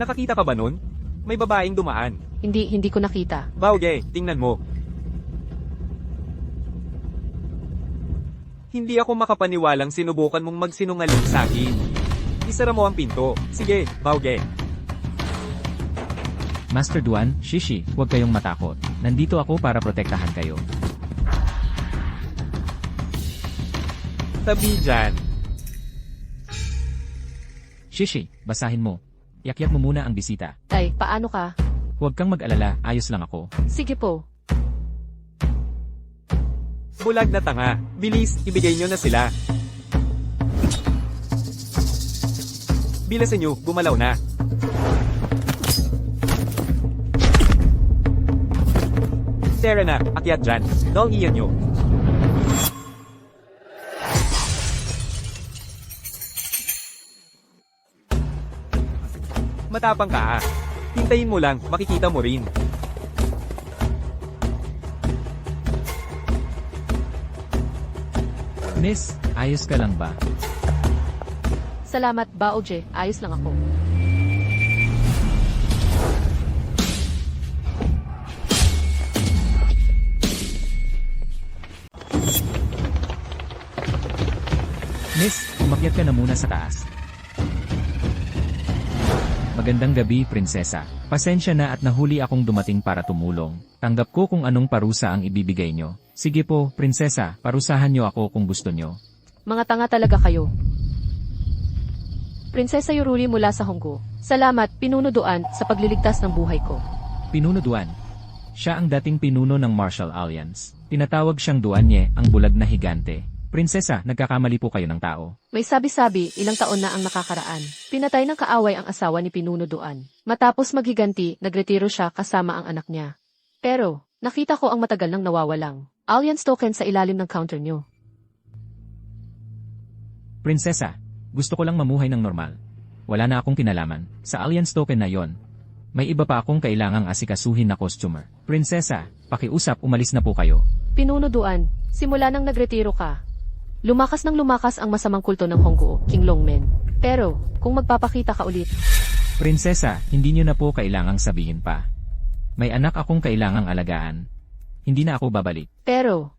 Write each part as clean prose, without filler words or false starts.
Nakakita ka ba nun? May babaeng dumaan. Hindi ko nakita. Bauge, tingnan mo. Hindi ako makapaniwalang sinubukan mong magsinungaling sa akin. Isara mo ang pinto. Sige, Bauge. Master Duan, Shishi, huwag kayong matakot. Nandito ako para protektahan kayo. Tabi dyan. Shishi, basahin mo. Yakyat mo muna ang bisita. Tay, paano ka? Huwag kang mag-alala, ayos lang ako. Sige po. Bulag na tanga. Bilis, ibigay nyo na sila. Bilasan nyo, gumalaw na. Tara na, akyat dyan. Dong iyan nyo. Matapang ka ah. Hintayin mo lang, makikita mo rin. Miss, ayos ka lang ba? Salamat, Baoje. Ayos lang ako. Miss, umakyat ka na muna sa taas. Magandang gabi, prinsesa. Pasensya na at nahuli akong dumating para tumulong. Tanggap ko kung anong parusa ang ibibigay nyo. Sige po, prinsesa, parusahan nyo ako kung gusto nyo. Mga tanga talaga kayo. Prinsesa Yoruri mula sa Honggo. Salamat, Pinuno Duan, sa pagliligtas ng buhay ko. Pinuno Duan. Siya ang dating pinuno ng Martial Alliance. Tinatawag siyang Duanye, ang bulag na higante. Prinsesa, nagkakamali po kayo ng tao. May sabi-sabi, ilang taon na ang nakakaraan. Pinatay ng kaaway ang asawa ni Pinuno Duan. Matapos maghiganti, nagretiro siya kasama ang anak niya. Pero, nakita ko ang matagal nang nawawalang Alliance token sa ilalim ng counter niyo. Prinsesa, gusto ko lang mamuhay ng normal. Wala na akong kinalaman. Sa Alliance token na yon, may iba pa akong kailangang asikasuhin na customer. Prinsesa, pakiusap, umalis na po kayo. Pinuno Duan, simula nang nagretiro ka, lumakas ang masamang kulto ng Honggo, King Longmen. Pero, kung magpapakita ka ulit, Prinsesa, hindi niyo na po kailangang sabihin pa. May anak akong kailangang alagaan. Hindi na ako babalik. pero,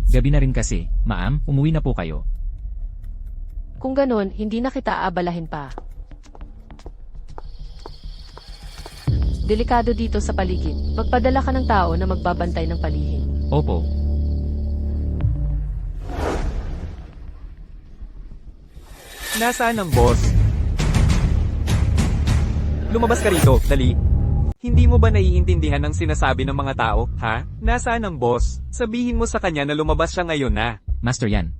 Gabi na rin kasi, ma'am, umuwi na po kayo. kung ganon, hindi na kita aabalahin pa. Delikado dito sa paligid. Magpadala ka ng tao na magbabantay ng paligid. Opo. Nasaan ang boss? Lumabas ka rito, dali. Hindi mo ba naiintindihan ang sinasabi ng mga tao, ha? Nasaan ang boss? Sabihin mo sa kanya na lumabas siya ngayon na. Master Yan.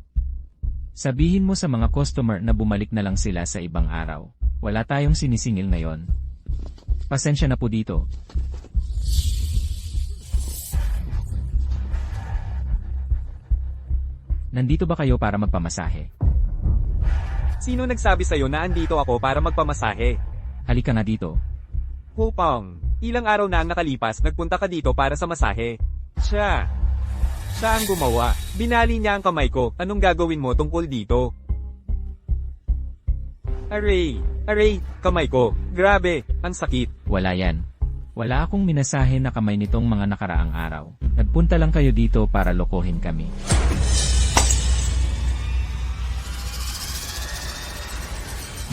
Sabihin mo sa mga customer na bumalik na lang sila sa ibang araw. Wala tayong sinisingil ngayon. Pasensya na po dito. Nandito ba kayo para magpamasahe? Sino nagsabi sa'yo na andito ako para magpamasahe? Halika nga dito. Hupang, ilang araw na ang nakalipas, nagpunta ka dito para sa masahe. Siya ang gumawa. Binali niya ang kamay ko. Anong gagawin mo tungkol dito? Aray, kamay ko. Grabe, ang sakit. Wala yan. Wala akong minasahe na kamay nitong mga nakaraang araw. Nagpunta lang kayo dito para lokohin kami.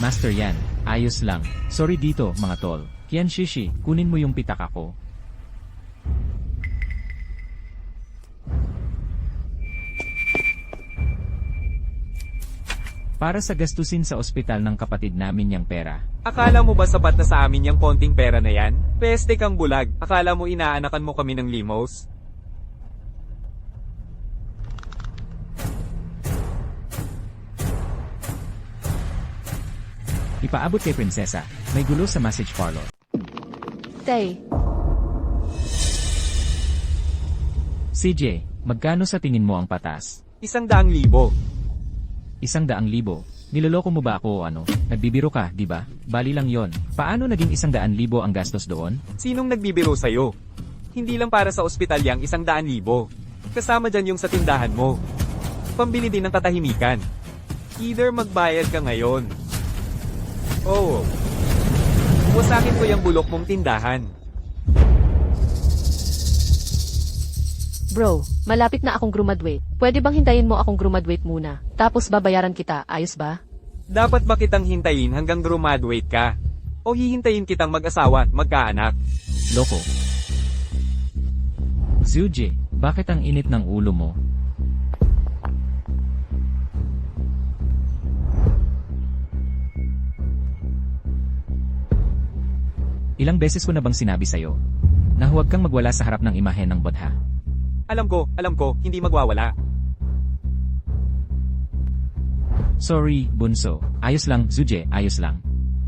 Master Yan, ayos lang. Sorry dito, mga tol. Kian Shishi, kunin mo yung pitaka ko. Para sa gastusin sa ospital ng kapatid namin yung pera. Akala mo ba sapat na sa amin yung konting pera na yan? Peste kang bulag. Akala mo inaanakan mo kami ng limos? Ipaabot kay prinsesa. May gulo sa message parlor. Tay, CJ, magkano sa tingin mo ang patas? 100,000. 100,000. Niloloko mo ba ako o ano? Nagbibiro ka, di ba? Bali lang yon. Paano naging 100,000 ang gastos doon? Sinong nagbibiro sa'yo? Hindi lang para sa ospital yang 100,000. Kasama dyan yung sa tindahan mo. Pambili din ng katahimikan. Either magbayad ka ngayon. Oh. Wasakin ko yung bulok mong tindahan. Bro, malapit na akong graduate. Pwede bang hintayin mo akong graduate muna? Tapos babayaran kita, ayos ba? Dapat ba kitang hintayin hanggang graduate ka? O hihintayin kitang mag-asawa at magkaanak? Loko. Zuje, bakit ang init ng ulo mo? Ilang beses ko na bang sinabi sa'yo na huwag kang magwala sa harap ng imahe ng Bodha? Alam ko, hindi magwawala. Sorry, bunso. Ayos lang, Zuje, ayos lang.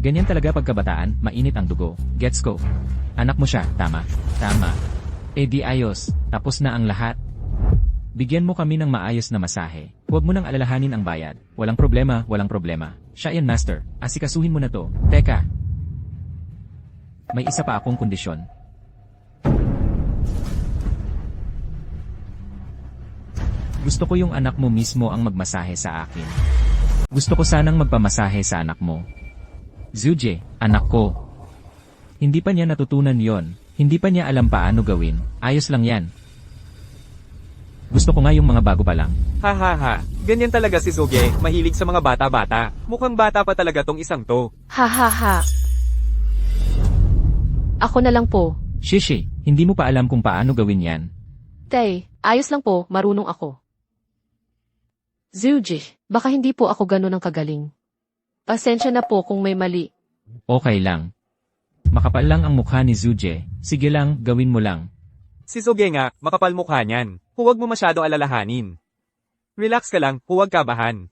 Ganyan talaga pagkabataan, mainit ang dugo. Gets ko. Anak mo siya, tama? Tama. Eh di ayos, tapos na ang lahat. Bigyan mo kami ng maayos na masahe. Huwag mo nang alalahanin ang bayad. Walang problema, walang problema. Siya yan, master. Asikasuhin mo na to. Teka. May isa pa akong kondisyon. Gusto ko yung anak mo mismo ang magmasahe sa akin. Gusto ko sanang magpamasahe sa anak mo. Zuje, anak ko. Hindi pa niya natutunan yon. Hindi pa niya alam paano gawin. Ayos lang yan. Gusto ko nga yung mga bago pa lang. Ha. Ganyan talaga si Suge, mahilig sa mga bata-bata. Mukhang bata pa talaga tong isang to. Ha. Ako na lang po. Shishi, hindi mo pa alam kung paano gawin yan. Tay, ayos lang po, marunong ako. Zuji, baka hindi po ako ganun ang kagaling. Pasensya na po kung may mali. Okay lang. Makapal lang ang mukha ni Zuje. Sige lang, gawin mo lang. Si Suge nga, makapal mukha niyan. Huwag mo masyado alalahanin. Relax ka lang, huwag kabahan.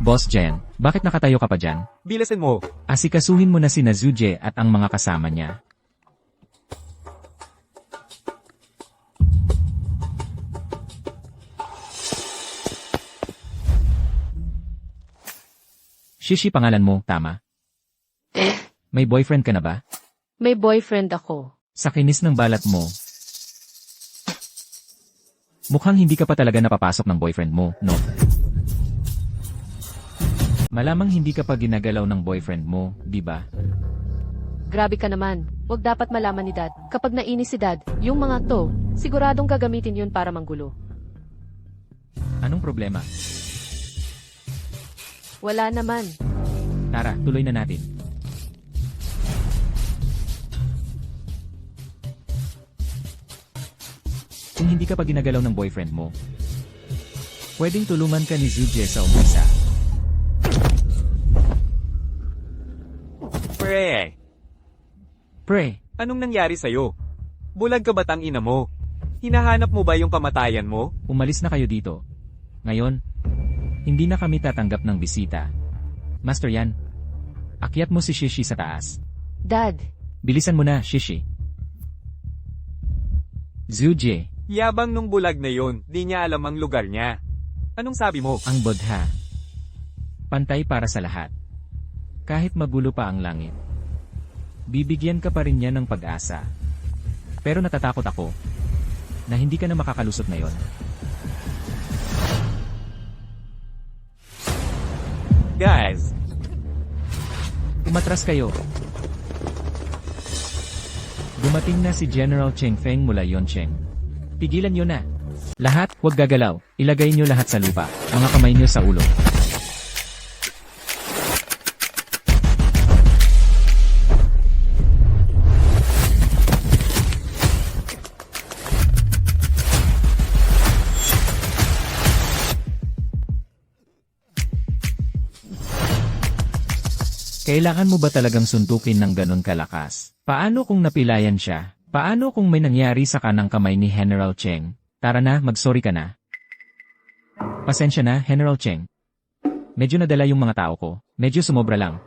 Boss Jen, bakit nakatayo ka pa dyan? Bilasin mo. Asikasuhin mo na si Zuje at ang mga kasama niya. Shishi pangalan mo, tama? May boyfriend ka na ba? May boyfriend ako. Sa kinis ng balat mo. Mukhang hindi ka pa talaga napapasok ng boyfriend mo, no? Malamang hindi ka pa ginagalaw ng boyfriend mo, di ba? Grabe ka naman. Huwag dapat malaman ni Dad. Kapag nainis si Dad, yung mga to, siguradong gagamitin yun para manggulo. Anong problema? Wala naman. Tara, tuloy na natin. Kung hindi ka pa ginagalaw ng boyfriend mo, pwedeng tulungan ka ni Zuje sa umpisa. Pre, Anong nangyari sa'yo? Bulag ka ba't ang ina mo? Hinahanap mo ba yung kamatayan mo? umalis na kayo dito. Ngayon, hindi na kami tatanggap ng bisita. Master Yan, akyat mo si Shishi sa taas. Dad, Bilisan mo na, Shishi. Zuje, Yabang nung bulag na yon, di niya alam ang lugar niya. Anong sabi mo? ang Bodha. Pantay para sa lahat. Kahit magulo pa ang langit. Bibigyan ka pa rin niya ng pag-asa. Pero natatakot ako na hindi ka na makakalusot na yon. Guys, Umatras kayo. Dumating na si General Cheng Feng mula Yoncheng. Pigilan nyo na. Lahat, huwag gagalaw. Ilagay nyo lahat sa lupa. Mga kamay nyo sa ulo. Kailangan mo ba talagang suntukin ng ganon kalakas? Paano kung napilayan siya? Paano kung may nangyari sa kanang kamay ni General Cheng? Tara na, mag-sorry ka na. Pasensya na, General Cheng. Medyo nadala yung mga tao ko. Medyo sumobra lang.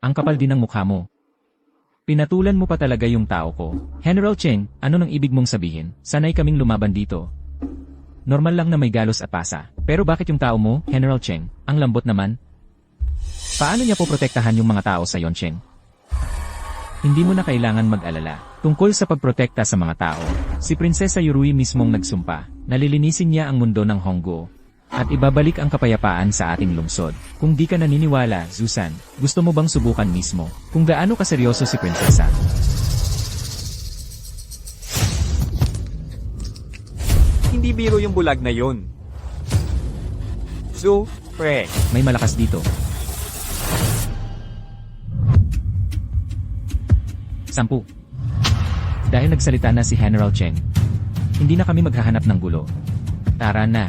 Ang kapal din ng mukha mo. Pinatulan mo pa talaga yung tao ko. General Cheng, ano nang ibig mong sabihin? Sanay kaming lumaban dito. Normal lang na may galos at pasa. Pero bakit yung tao mo, General Cheng, ang lambot naman? Paano niya poprotektahan yung mga tao sa Yoncheng? Hindi mo na kailangan mag-alala. Tungkol sa pagprotekta sa mga tao, si Prinsesa Yurui mismong nagsumpa. Nalilinisin niya ang mundo ng Hongguo. at ibabalik ang kapayapaan sa ating lungsod. Kung di ka naniniwala, Susan, gusto mo bang subukan mismo kung gaano kaseryoso si Prinsesa? Hindi biro yung bulag na yun. Zu, pre. May malakas dito. 10. Dahil nagsalita na si General Cheng, hindi na kami maghahanap ng gulo. Tara na.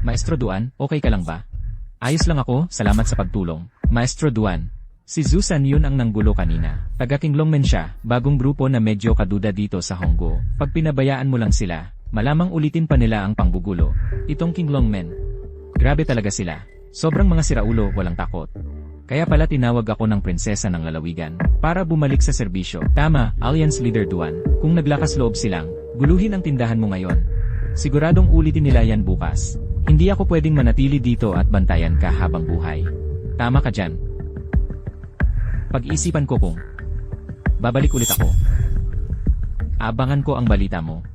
Maestro Duan, okay ka lang ba? Ayos lang ako, salamat sa pagtulong. Maestro Duan. Si Susan yun ang nanggulo kanina. Taga Kinglongmen siya, bagong grupo na medyo kaduda dito sa Honggo. Pag pinabayaan mo lang sila, malamang ulitin pa nila ang panggugulo. Itong Kinglongmen. Grabe talaga sila. Sobrang mga siraulo, walang takot. Kaya pala tinawag ako ng prinsesa ng lalawigan, para bumalik sa serbisyo. Tama, Alliance Leader Duan. Kung naglakas loob silang, guluhin ang tindahan mo ngayon. Siguradong ulitin nila yan bukas. Hindi ako pwedeng manatili dito at bantayan ka habang buhay. Tama ka dyan. Pag-isipan ko kung babalik ulit ako. Abangan ko ang balita mo.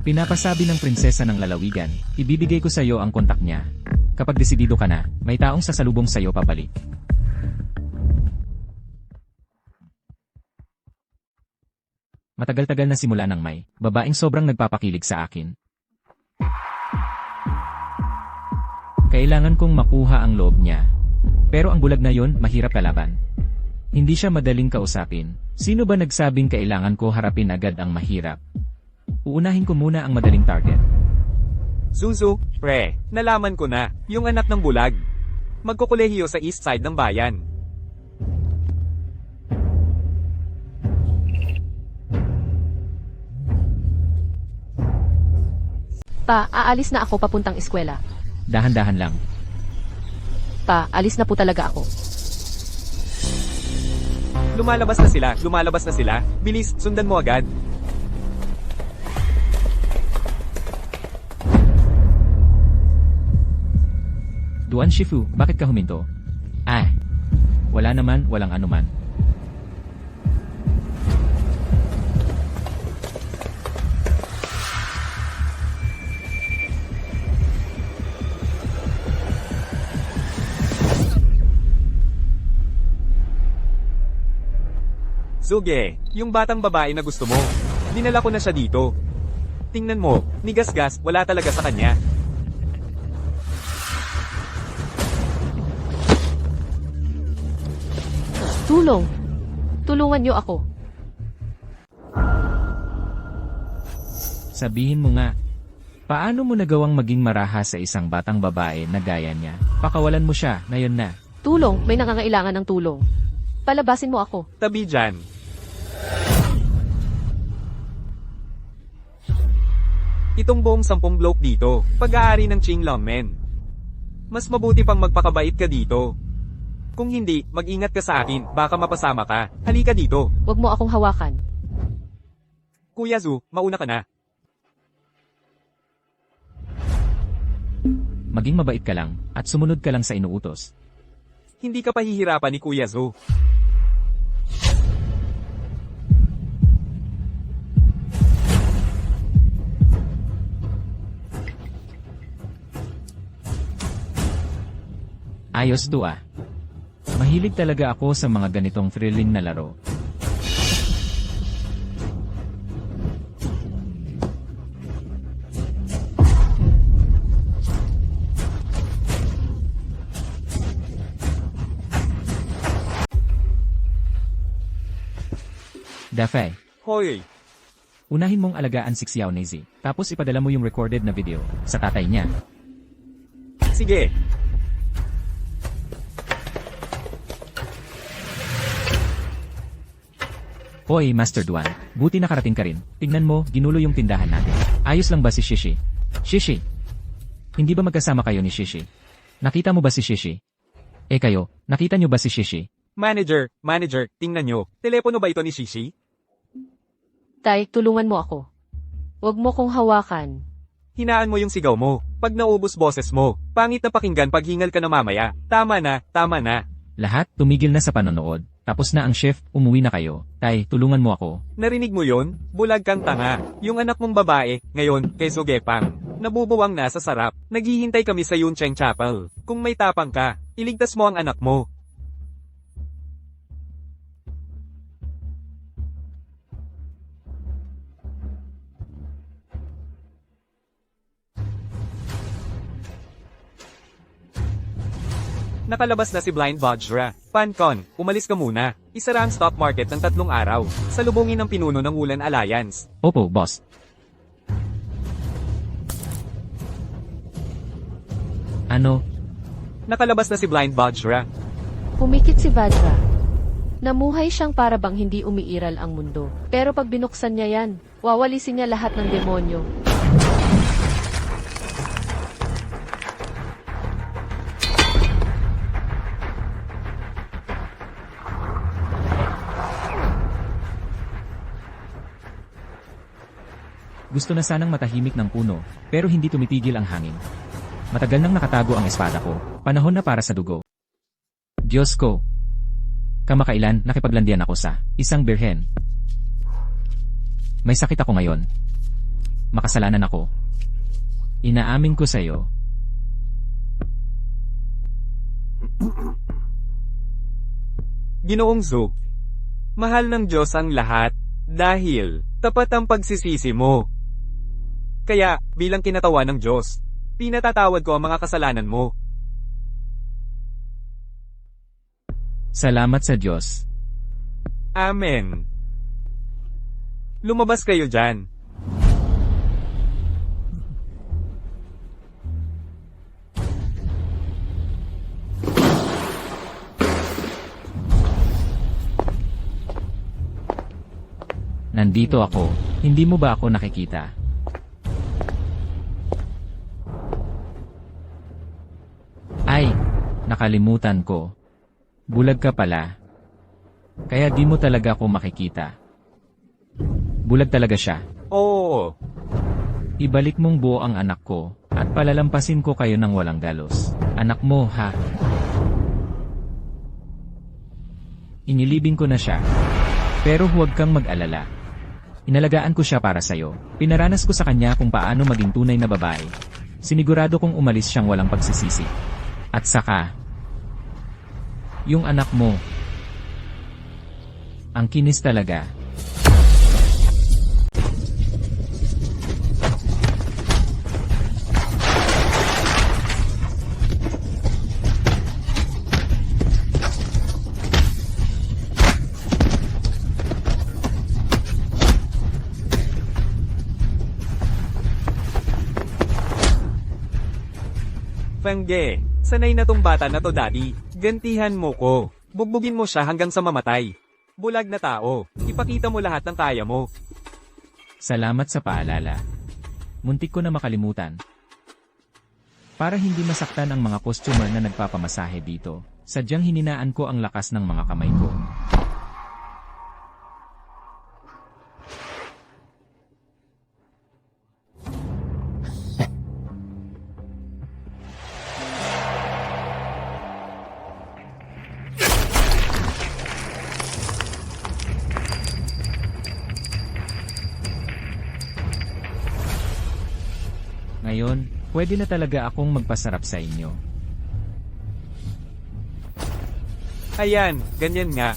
Pinapasabi ng prinsesa ng lalawigan, ibibigay ko sa iyo ang kontak niya. Kapag desidido ka na, may taong sasalubong sa iyo pabalik. Matagal-tagal na simula ng may babaeng sobrang nagpapakilig sa akin. Kailangan kong makuha ang loob niya. Pero ang bulag na yon, mahirap kalaban. Hindi siya madaling kausapin. Sino ba nagsabing kailangan ko harapin agad ang mahirap? Uunahin ko muna ang madaling target. Zuzu, pre. Nalaman ko na, yung anak ng bulag. Magkukulehiyo sa east side ng bayan. Pa, aalis na ako papuntang eskwela. Dahan-dahan lang. Pa, alis na po talaga ako. Lumalabas na sila, lumalabas na sila. Bilis, sundan mo agad. Duan Shifu, bakit ka huminto? Wala naman, walang anuman. Zuge, yung batang babae na gusto mo. Dinala ko na siya dito. Tingnan mo, nigas-gas, wala talaga sa kanya. Tulong! Tulungan niyo ako. Sabihin mo nga, paano mo nagawang maging maraha sa isang batang babae na gaya niya? Pakawalan mo siya, ngayon na. Tulong, may nangangailangan ng tulong. Palabasin mo ako. Tabi dyan. Itong buong 10 bloke dito, pag-aari ng Qinglongmen. Mas mabuti pang magpakabait ka dito. Kung hindi, mag-ingat ka sa akin, baka mapasama ka. Halika dito. Huwag mo akong hawakan. Kuya Zu, mauna ka na. Maging mabait ka lang, at sumunod ka lang sa inuutos. Hindi ka pahihirapan ni Kuya Zu. Ayos to ah. Mahilig talaga ako sa mga ganitong thrilling na laro. Dafay, Hoy, unahin mong alagaan si Xiao Nezi, tapos ipadala mo yung recorded na video sa tatay niya. sige. Hoy, Master Duan, buti nakarating ka rin. Tignan mo, ginulo yung tindahan natin. Ayos lang ba si Shishi? Shishi! Hindi ba magkasama kayo ni Shishi? Nakita mo ba si Shishi? Kayo, nakita nyo ba si Shishi? Manager, tingnan nyo. Telepono ba ito ni Shishi? Tay, tulungan mo ako. Huwag mo kong hawakan. Hinaan mo yung sigaw mo. Pag naubos boses mo, pangit na pakinggan pag hingal ka na mamaya. Tama na, tama na. Lahat, tumigil na sa panonood. Tapos na ang shift, umuwi na kayo. Tay, tulungan mo ako. Narinig mo yon? Bulag kang tanga. Yung anak mong babae, ngayon, kay Sugepang. Nabubuwang na sa sarap. Naghihintay kami sa Yuncheng Chapel. Kung may tapang ka, iligtas mo ang anak mo. Nakalabas na si Blind Vajra. Pancon, umalis ka muna. Isara ang stock market ng 3 araw. Salubungin ng pinuno ng Ulan Alliance. Opo, boss. Ano? Nakalabas na si Blind Vajra. Pumikit si Vajra. Namuhay siyang para bang hindi umiiral ang mundo. Pero pag binuksan niya yan, wawalisin niya lahat ng demonyo. Gusto na sanang matahimik ng puno, pero hindi tumitigil ang hangin. Matagal nang nakatago ang espada ko, panahon na para sa dugo. Diyos ko! Kamakailan, nakipaglandian ako sa isang birhen. May sakit ako ngayon. Makasalanan ako. Inaamin ko sa'yo. Ginoong Zu, mahal ng Diyos ang lahat, dahil tapat ang pagsisisi mo. Kaya, bilang kinatawan ng Diyos, pinatatawad ko ang mga kasalanan mo. Salamat sa Diyos. Amen. Lumabas kayo dyan. Nandito ako, hindi mo ba ako nakikita? Ay, nakalimutan ko. Bulag ka pala. Kaya di mo talaga ako makikita. Bulag talaga siya. Oo. Ibalik mong buo ang anak ko, at palalampasin ko kayo ng walang galos. Anak mo, ha? Inilibing ko na siya. Pero huwag kang mag-alala. Inalagaan ko siya para sa'yo. Pinaranas ko sa kanya kung paano maging tunay na babae. Sinigurado kong umalis siyang walang pagsisisi. At saka, yung anak mo, ang kinis talaga. Fengge, sanay na tong bata na to, daddy. Gantihan mo ko. Bugbugin mo siya hanggang sa mamatay. Bulag na tao. Ipakita mo lahat ng kaya mo. Salamat sa paalala. Muntik ko na makalimutan. Para hindi masaktan ang mga customer na nagpapamasahe dito, sadyang hininaan ko ang lakas ng mga kamay ko. Ngayon, pwede na talaga akong magpasarap sa inyo. Ayan, ganyan nga.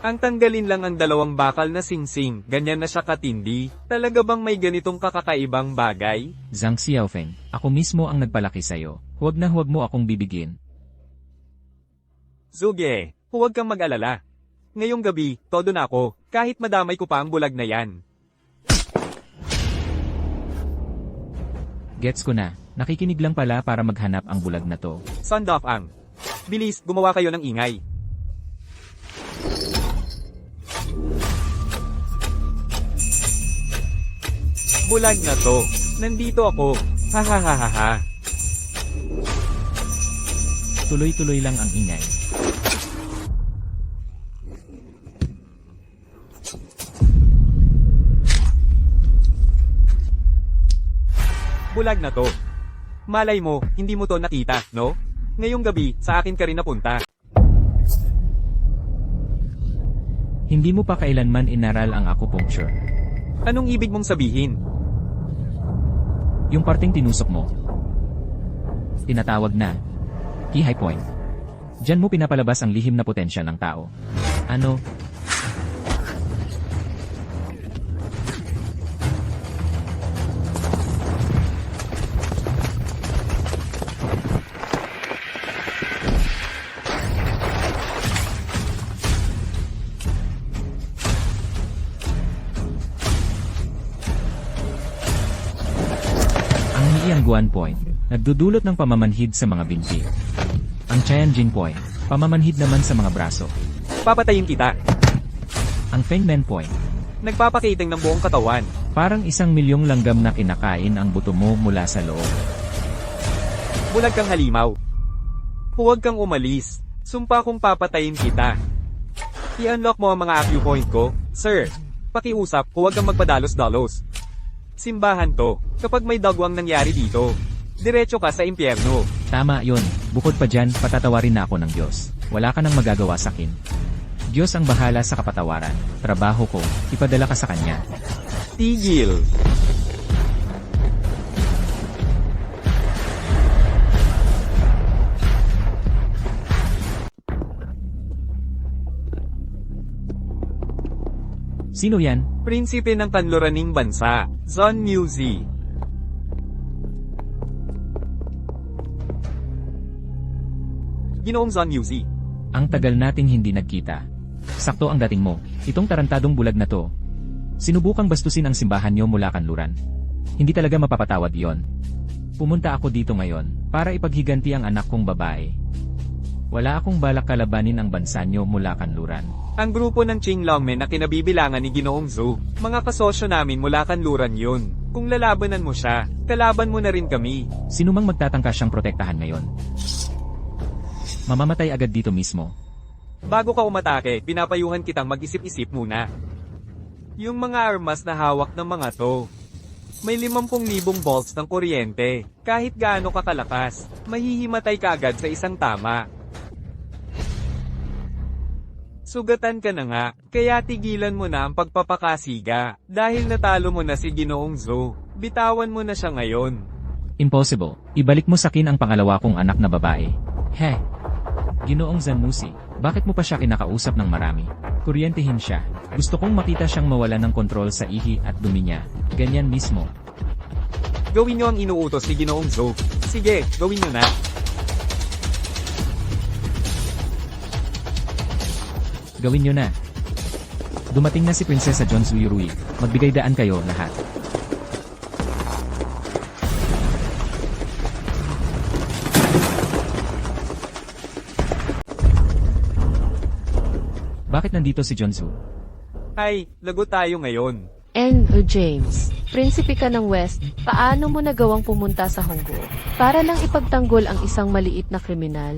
Ang tanggalin lang ang 2 bakal na singsing, ganyan na siya katindi. Talaga bang may ganitong kakakaibang bagay? Zhang Xiaofeng, ako mismo ang nagpalaki sa'yo. Huwag na huwag mo akong bibigin. Zuge, huwag kang mag-alala. Ngayong gabi, todo na ako, kahit madamay ko pa ang bulag na yan. Gets ko na, nakikinig lang pala para maghanap ang bulag na to. Sundoff ang. Bilis, gumawa kayo ng ingay. Bulag na to. Nandito ako. Ha ha ha ha ha. Tuloy-tuloy lang ang ingay. Bulag na to. Malay mo, hindi mo to nakita, no? Ngayong gabi, sa akin ka rin napunta. Hindi mo pa kailanman inaral ang acupuncture. Anong ibig mong sabihin? Yung parting tinusok mo. Tinatawag na Kihai Point. Diyan mo pinapalabas ang lihim na potensya ng tao. Ano? Ang Nianguan Point, nagdudulot ng pamamanhid sa mga binti. Ang Tianjin Point, pamamanhid naman sa mga braso. Papatayin kita. Ang Fengmen Point, Nagpapakiting ng buong katawan. parang 1,000,000 langgam na kinakain ang buto mo mula sa loob. Bulag kang halimaw. Huwag kang umalis. Sumpa kong papatayin kita. I-unlock mo ang mga acupoint ko, sir. Pakiusap, huwag kang magpadalos-dalos. Simbahan to. Kapag may dagwang nangyari dito, diretso ka sa impyerno. Tama yon. Bukod pa dyan, patatawarin na ako ng Diyos. Wala ka nang magagawa sa akin. Diyos ang bahala sa kapatawaran. Trabaho ko, ipadala ka sa Kanya. Tigil. Sino yan? Prinsipe ng kanluraning bansa, Zon Muzi. Ginoong Zon Muzi. Ang tagal nating hindi nagkita. Sakto ang dating mo. Itong tarantadong bulag na to. Sinubukang bastusin ang simbahan niyo mula kanluran. Hindi talaga mapapatawad yon. Pumunta ako dito ngayon para ipaghiganti ang anak kong babae. Wala akong balak kalabanin ang bansa niyo mula kanluran. Ang grupo ng Qinglongmen na kinabibilangan ni Ginoong Zhu, mga kasosyo namin mula kanluran yun. Kung lalabanan mo siya, kalaban mo na rin kami. Sino mang magtatangka siyang protektahan ngayon? Mamamatay agad dito mismo. Bago ka umatake, pinapayuhan kitang mag-isip-isip muna. Yung mga armas na hawak ng mga to, may 50,000 volts ng kuryente. Kahit gaano ka kalakas, mahihimatay ka agad sa isang tama. Sugatan ka na nga, kaya tigilan mo na ang pagpapakasiga. Dahil natalo mo na si Ginoong Zhu, bitawan mo na siya ngayon. Impossible. Ibalik mo sa akin ang pangalawa kong anak na babae. He. Ginoong Zanmusi, bakit mo pa siya kinakausap ng marami? Kuryentehin siya. Gusto kong makita siyang mawala ng kontrol sa ihi at dumi niya. Ganyan mismo. Gawin niyo ang inuutos ni Ginoong Zhu. Sige, gawin niyo na. Gawin nyo na. Dumating na si Prinsesa John Zuyurui. Magbigay daan kayo lahat. Bakit nandito si John Zu? Ay, lagot tayo ngayon. James, prinsipe ka ng West, paano mo nagawang pumunta sa Honggo? Para lang ipagtanggol ang isang maliit na kriminal?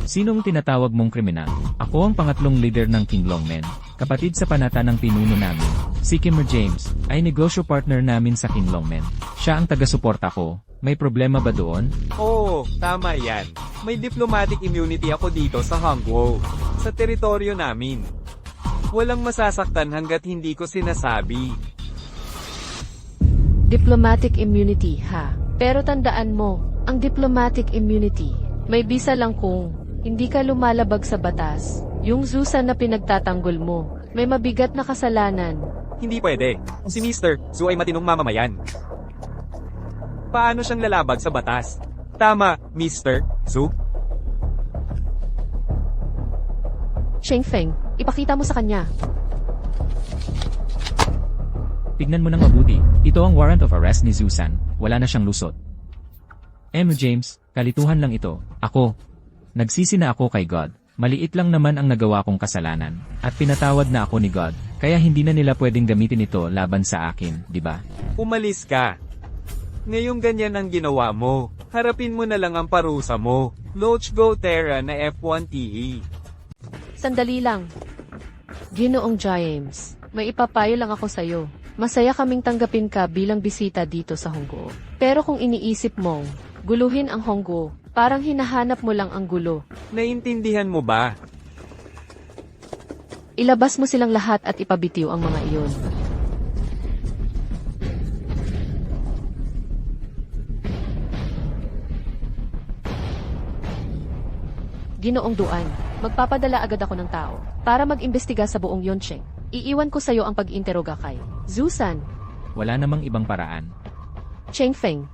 Sinong tinatawag mong kriminal? Ako ang pangatlong leader ng Qinglongmen. Kapatid sa panata ng pinuno namin. Si Kimmer James ay negosyo partner namin sa Qinglongmen. Siya ang taga-suporta ko. May problema ba doon? Oo, tama yan. May diplomatic immunity ako dito sa Hongguo. Sa teritoryo namin. Walang masasaktan hanggat hindi ko sinasabi. Diplomatic immunity, ha? Pero tandaan mo, ang diplomatic immunity, may bisa lang kung hindi ka lumalabag sa batas. Yung Zusan na pinagtatanggol mo, may mabigat na kasalanan. Hindi pwede. Si Mr. Zhu ay matinong mamamayan. Paano siyang lalabag sa batas? Tama, Mr. Zhu. Sheng Feng, ipakita mo sa kanya. Tignan mo nang mabuti. Ito ang warrant of arrest ni Zusan. Wala na siyang lusot. James, kalituhan lang ito. Ako. Nagsisi na ako kay God. Maliit lang naman ang nagawa kong kasalanan. At pinatawad na ako ni God. Kaya hindi na nila pwedeng gamitin ito laban sa akin, di ba? Umalis ka. Ngayong ganyan ang ginawa mo. Harapin mo na lang ang parusa mo. Loach Go Terra na F1TE. Sandali lang. Ginoong James, may ipapayo lang ako sa'yo. Masaya kaming tanggapin ka bilang bisita dito sa Honggo. Pero kung iniisip mong guluhin ang Honggo, parang hinahanap mo lang ang gulo. Naintindihan mo ba? Ilabas mo silang lahat at ipabitiw ang mga iyon. Ginoong Duan, magpapadala agad ako ng tao para mag-imbestiga sa buong Yoncheng. Iiwan ko sa'yo ang pag-interoga kay Zusan, Wala namang ibang paraan. Cheng Feng.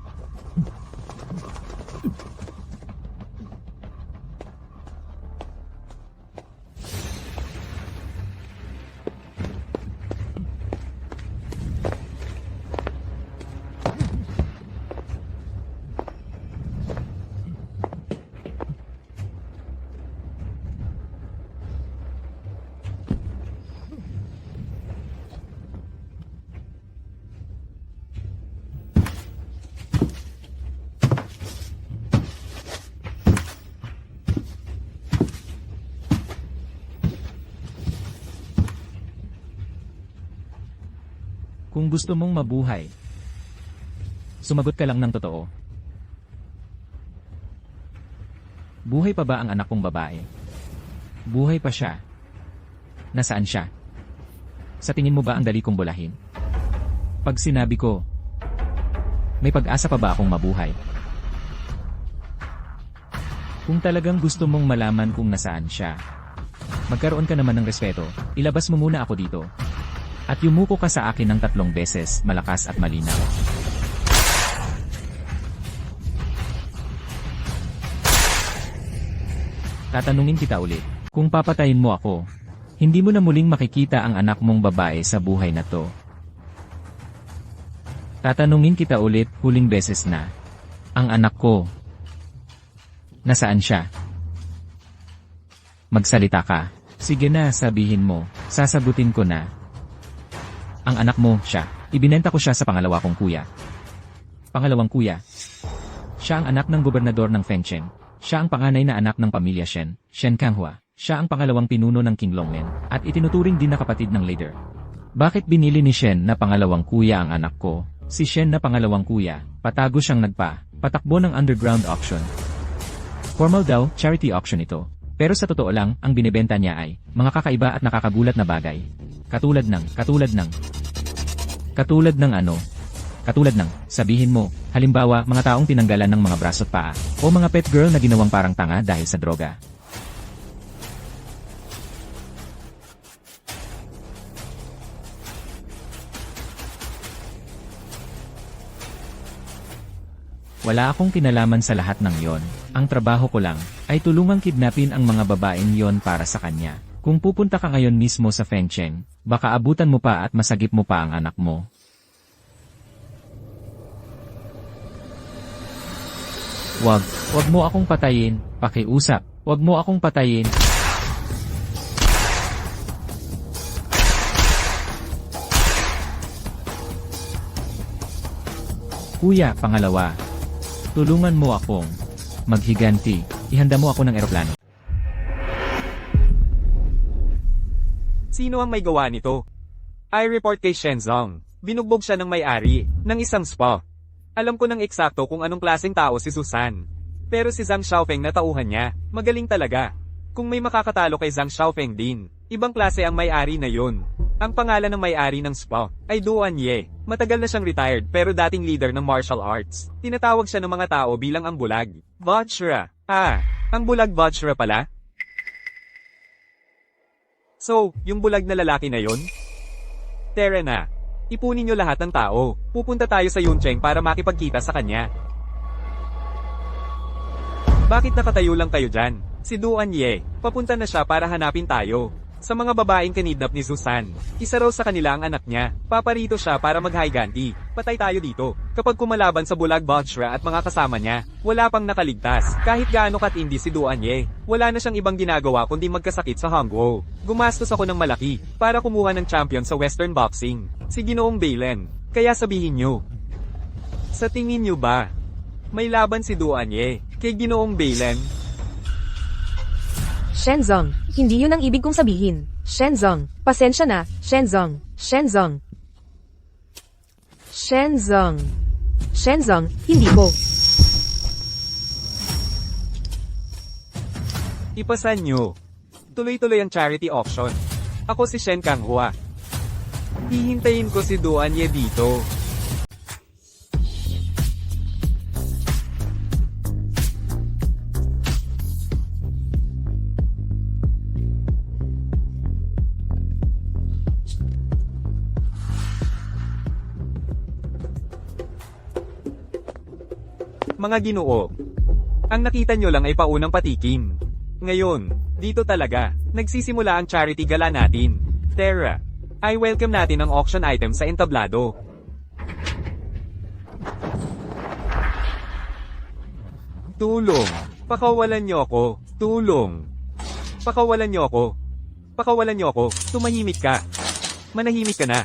Kung gusto mong mabuhay, sumagot ka lang ng totoo. Buhay pa ba ang anak kong babae? Buhay pa siya. Nasaan siya? Sa tingin mo ba ang dali kong bulahin? Pag sinabi ko, may pag-asa pa ba akong mabuhay? Kung talagang gusto mong malaman kung nasaan siya, magkaroon ka naman ng respeto, ilabas mo muna ako dito. At yumuko ka sa akin ng 3 beses, malakas at malinaw. Tatanungin kita ulit, kung papatayin mo ako, hindi mo na muling makikita ang anak mong babae sa buhay na to. Tatanungin kita ulit, huling beses na, ang anak ko, nasaan siya? Magsalita ka. Sige na, sabihin mo, sasagutin ko na. Ang anak mo, siya. Ibinenta ko siya sa pangalawa kong kuya. Pangalawang kuya. Siya ang anak ng gobernador ng Fengcheng. Siya ang panganay na anak ng pamilya Shen, Shen Kanghua. Siya ang pangalawang pinuno ng King Longmen, at itinuturing din na kapatid ng leader. Bakit binili ni Shen na pangalawang kuya ang anak ko? Si Shen na pangalawang kuya, patago siyang patakbo ng underground auction. Formal daw, charity auction ito. Pero sa totoo lang, ang binibenta niya ay mga kakaiba at nakakagulat na bagay. Katulad ng, sabihin mo, halimbawa, mga taong tinanggalan ng mga braso at paa, o mga pet girl na ginawang parang tanga dahil sa droga. Wala akong kinalaman sa lahat ng yon. Ang trabaho ko lang, ay tulungang kidnapin ang mga babaeng yon para sa kanya. Kung pupunta ka ngayon mismo sa Fengcheng, baka abutan mo pa at masagip mo pa ang anak mo. Wag mo akong patayin, pakiusap, wag mo akong patayin. Kuya, pangalawa. Tulungan mo akong maghiganti, ihanda mo ako ng eroplano. Sino ang may gawa nito? I report kay Shenzong. Binugbog siya ng may-ari ng isang spa. Alam ko ng eksakto kung anong klaseng tao si Susan. Pero si Zhang Xiaofeng na tauhan niya, magaling talaga. Kung may makakatalo kay Zhang Xiaofeng din, ibang klase ang may-ari na yun. Ang pangalan ng may-ari ng spa ay Duan Ye. Matagal na siyang retired pero dating leader ng martial arts. Tinatawag siya ng mga tao bilang ang bulag. Vajra. Ang bulag Vajra pala? So, yung bulag na lalaki na yon? Tara na. Ipunin niyo lahat ng tao. Pupunta tayo sa Yuncheng para makipagkita sa kanya. Bakit nakatayo lang kayo dyan? Si Duan Ye, papunta na siya para hanapin tayo. Sa mga babaeng kinidnap ni Susan, isa raw sa kanila ang anak niya. Paparito siya para mag-higanti. Patay tayo dito. Kapag kumalaban sa bulag Bajra at mga kasama niya, wala pang nakaligtas. Kahit gaano katindi si Duan Ye, wala na siyang ibang ginagawa kundi magkasakit sa Hangguo. Gumastos ako ng malaki para kumuha ng champion sa Western Boxing, si Ginoong Bailen. Kaya sabihin niyo, sa tingin niyo ba, May laban si Duanye, kay Ginoong Belen. Shenzong, hindi yun ang ibig kong sabihin. Shenzong, pasensya na, Shenzong, Shenzong. Shenzong. Shenzong, hindi ko. Ipasan nyo. Tuloy-tuloy ang charity auction. Ako si Shen Kanghua. Hihintayin ko si Duanye dito. Mga Ginoo, ang nakita nyo lang ay paunang patikim. Ngayon, dito talaga, nagsisimula ang charity gala natin. Tara, I welcome natin ang auction item sa entablado. Tulong, pakawalan nyo ako, tulong. Pakawalan nyo ako. Pakawalan nyo ako, tumahimik ka. Manahimik ka na.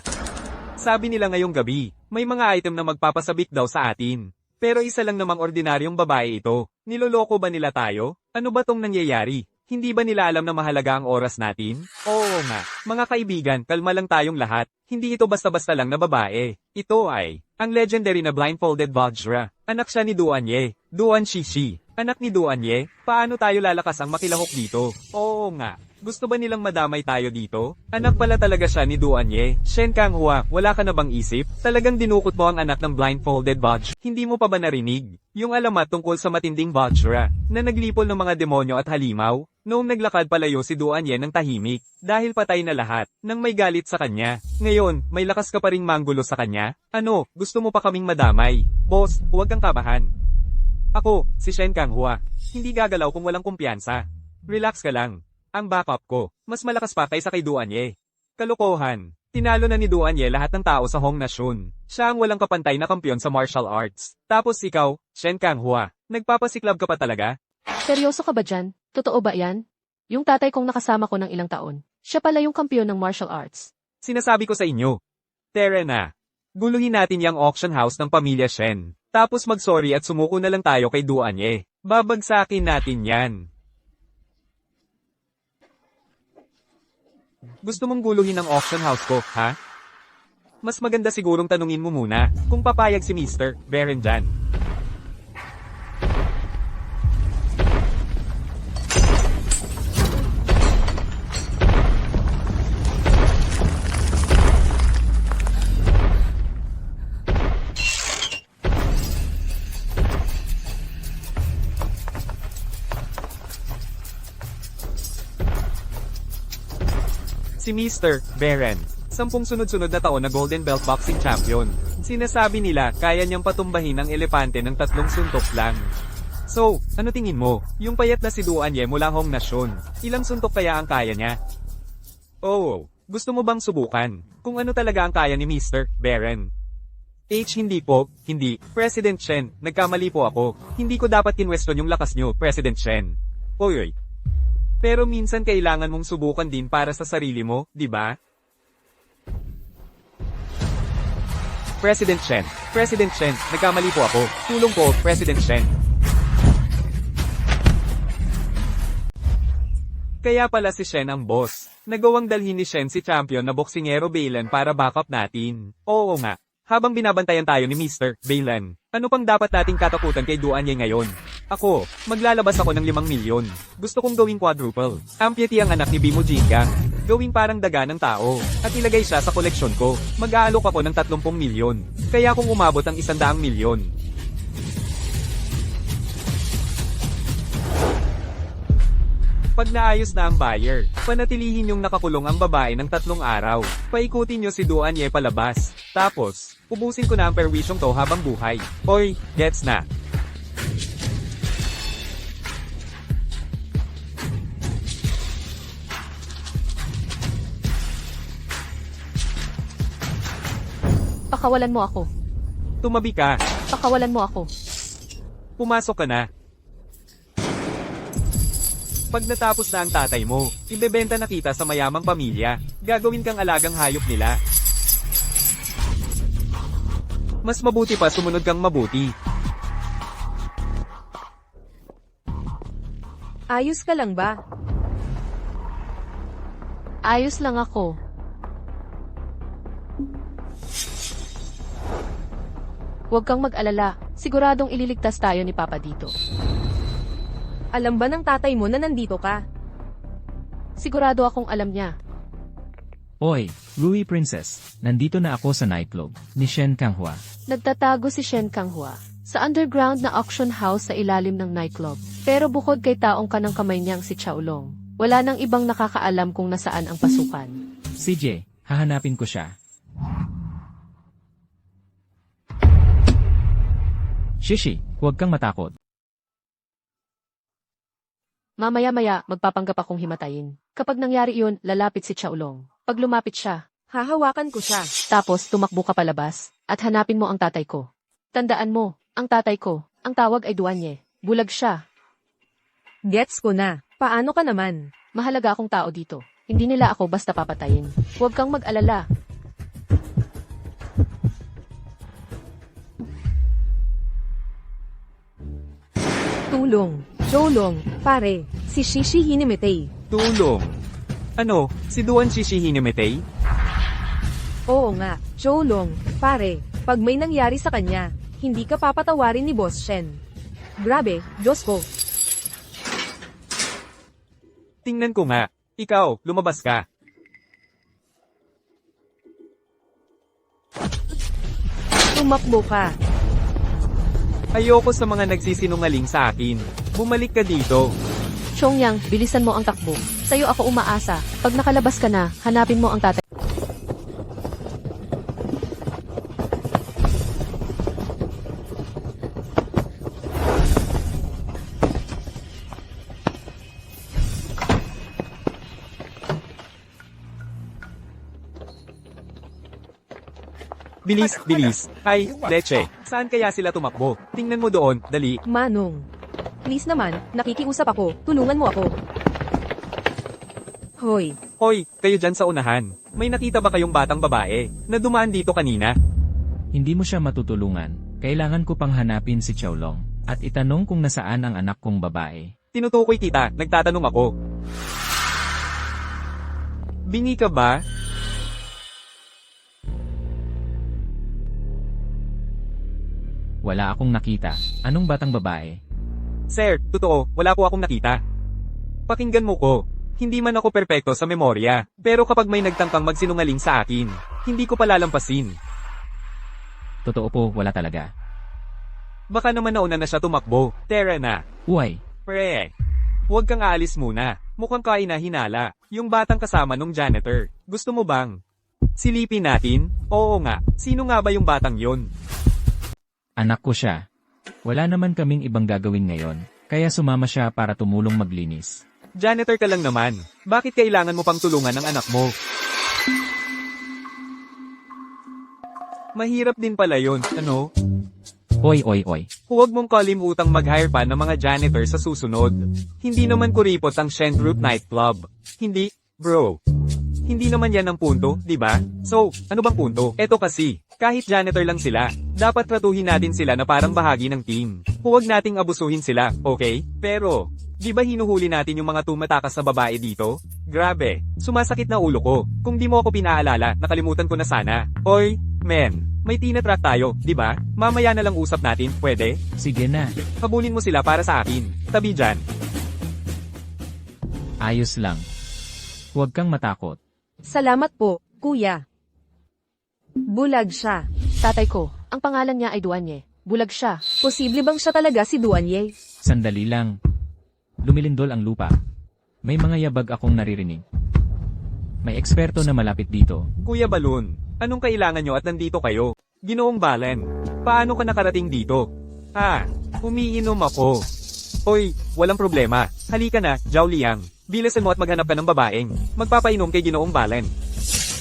Sabi nila ngayong gabi, may mga item na magpapasabik daw sa atin. Pero isa lang namang ordinaryong babae ito. Niloloko ba nila tayo? Ano ba tong nangyayari? Hindi ba nila alam na mahalaga ang oras natin? Oo nga. Mga kaibigan, kalma lang tayong lahat. Hindi ito basta-basta lang na babae. Ito ay ang legendary na blindfolded Vajra. Anak siya ni Duanye. Duan Shishi. Anak ni Duanye. Paano tayo lalakas ang makilahok dito? Oo nga. Gusto ba nilang madamay tayo dito? Anak pala talaga siya ni Duanye. Shen Kanghua, wala ka na bang isip? Talagang dinukot mo ang anak ng blindfolded Vajra. Hindi mo pa ba narinig? Yung alamat tungkol sa matinding Vajra, na naglipol ng mga demonyo at halimaw? Noong naglakad palayo si Duanye ng tahimik, dahil patay na lahat, nang may galit sa kanya. Ngayon, may lakas ka pa ring manggulo sa kanya? Ano, gusto mo pa kaming madamay? Boss, huwag kang kabahan. Ako, si Shen Kanghua. Hindi gagalaw kung walang kumpiyansa. Relax ka lang. Ang backup ko, mas malakas pa kaysa kay Duanye. Kalokohan. Tinalo na ni Duanye lahat ng tao sa Hong Nation. Siya ang walang kapantay na kampiyon sa martial arts. Tapos ikaw, Shen Kanghua, nagpapasiklab ka pa talaga? Seryoso ka ba dyan? Totoo ba yan? Yung tatay kong nakasama ko ng ilang taon, siya pala yung kampiyon ng martial arts. Sinasabi ko sa inyo. Tara na. Guluhin natin yung auction house ng pamilya Shen. Tapos mag-sorry at sumuko na lang tayo kay Duanye. Babagsakin natin yan. Gusto mong guluhin ang auction house ko, ha? Mas maganda sigurong tanungin mo muna kung papayag si Mr. Beren dyan. Si Mr. Beren, 10 sunod-sunod na taon na Golden Belt Boxing Champion. Sinasabi nila kaya niyang patumbahin ang elepante ng 3 suntok lang. So, ano tingin mo? Yung payat na si Duanye mula Hong Nation, ilang suntok kaya ang kaya niya? Oh, gusto mo bang subukan kung ano talaga ang kaya ni Mr. Beren? Hindi po, hindi. President Shen, nagkamali po ako. Hindi ko dapat kinwestiyon yung lakas niyo, President Shen. Oy. Pero minsan kailangan mong subukan din para sa sarili mo, di ba? President Shen, nagkamali po ako. Tulong po, President Shen. Kaya pala si Shen ang boss. Nagawang dalhin ni Shen si champion na boksingero Belen para backup natin. Oo nga. Habang binabantayan tayo ni Mr. Belen, ano pang dapat nating katakutan kay Duanye ngayon? Ako, maglalabas ako ng 5 milyon. Gusto kong gawing quadruple. Ampiety ang anak ni Bimo Jingang. Gawing parang daga ng tao. At ilagay siya sa koleksyon ko. Mag-aalok ako ng 30 milyon. Kaya kung umabot ang 100 milyon. Pag naayos na ang buyer, panatilihin yung nakakulong ang babae ng 3 araw. Paikutin nyo si Duanye palabas. Tapos, ubusin ko na ang perwisyong to habang buhay. Oy, gets na. Pakawalan mo ako. Tumabi ka. Pakawalan mo ako. Pumasok ka na. Pag natapos na ang tatay mo, ibebenta na kita sa mayamang pamilya. Gagawin kang alagang hayop nila. Mas mabuti pa sumunod kang mabuti. Ayos ka lang ba? Ayos lang ako. Huwag kang mag-alala, siguradong ililigtas tayo ni Papa dito. Alam ba ng tatay mo na nandito ka? Sigurado akong alam niya. Oy, Ruby Princess, nandito na ako sa nightclub ni Shen Kanghua. Nagtatago si Shen Kanghua sa underground na auction house sa ilalim ng nightclub. Pero bukod kay taong kanang kamay niyang si Chaolong, wala nang ibang nakakaalam kung nasaan ang pasukan. CJ, hahanapin ko siya. Shishi, huwag kang matakot. Mamaya-maya, magpapanggap akong himatayin. Kapag nangyari iyon, lalapit si Chaolong. Pag lumapit siya, Hahawakan ko siya. tapos tumakbo ka palabas, at hanapin mo ang tatay ko. Tandaan mo, ang tatay ko, ang tawag ay Duanye. Bulag siya. Gets ko na. Paano ka naman? Mahalaga akong tao dito. Hindi nila ako basta papatayin. Huwag kang mag-alala. Tulong. Jolong. Pare. Si Shishi Hinimitei. Tulong. Ano, si Duan Shishihinemetei? Oo nga. Jolong. Pare. Pag may nangyari sa kanya, hindi ka papatawarin ni Boss Shen. Grabe, Diyos ko. Tingnan ko nga. Ikaw, lumabas ka. Tumakbo ka. Ayoko sa mga nagsisinungaling sa akin. Bumalik ka dito. Chongyang, bilisan mo ang takbo. Sa'yo ako umaasa. Pag nakalabas ka na, hanapin mo ang tatay. Bilis, bilis. Ay, leche. Saan kaya sila tumakbo? Tingnan mo doon, dali. Manong. Please naman, nakikiusap ako. Tulungan mo ako. Hoy, Hoy, kayo dyan sa unahan. May nakita ba kayong batang babae na dumaan dito kanina? Hindi mo siya matutulungan. Kailangan ko pang hanapin si Chaolong at itanong kung nasaan ang anak kong babae. Tinutukoy kita, nagtatanong ako. Bingi ka ba? Wala akong nakita. Anong batang babae? Sir, totoo, wala po akong nakita. Pakinggan mo ko. Hindi man ako perpekto sa memorya, pero kapag may nagtangkang magsinungaling sa akin, hindi ko palalampasin. Totoo po, wala talaga. Baka naman nauna na siya tumakbo. Tara na. Uy, Pre. Huwag kang aalis muna. Mukhang kaina-hinala. Yung batang kasama nung janitor. Gusto mo bang silipin natin? Oo nga. Sino nga ba yung batang yon? anak ko siya. Wala naman kaming ibang gagawin ngayon, kaya sumama siya para tumulong maglinis. Janitor ka lang naman. Bakit kailangan mo pang tulungan ng anak mo? Mahirap din pala yun, ano? Oy. Huwag mong kalimutang mag-hire pa ng mga janitor sa susunod. Hindi naman kuripot ang Shen Group Nightclub. Hindi, bro. Hindi naman yan ang punto, di ba? So, ano bang punto? Eto kasi, kahit janitor lang sila, dapat tratuhin natin sila na parang bahagi ng team. Huwag nating abusuhin sila, okay? Pero, di ba hinuhuli natin yung mga tumatakas na babae dito? Grabe, sumasakit na ulo ko. Kung di mo ako pinaalala, nakalimutan ko na sana. Oy, men, may tinatrack tayo, di ba? Mamaya na lang usap natin, pwede? Sige na, Habulin mo sila para sa akin. Tabi dyan. ayos lang. Huwag kang matakot. salamat po, kuya. Bulag siya. Tatay ko, ang pangalan niya ay Duanye. Bulag siya. Posible bang siya talaga si Duanye? Sandali lang. Lumilindol ang lupa. May mga yabag akong naririnig. May eksperto na malapit dito. Kuya Balloon, anong kailangan nyo at nandito kayo? Ginoong Balen, paano ka nakarating dito? Umiinom ako. Hoy, walang problema. Halika na, Zhao Liang. Bilisan mo at maghanap ka ng babaeng. Magpapainom kay Ginoong Balen.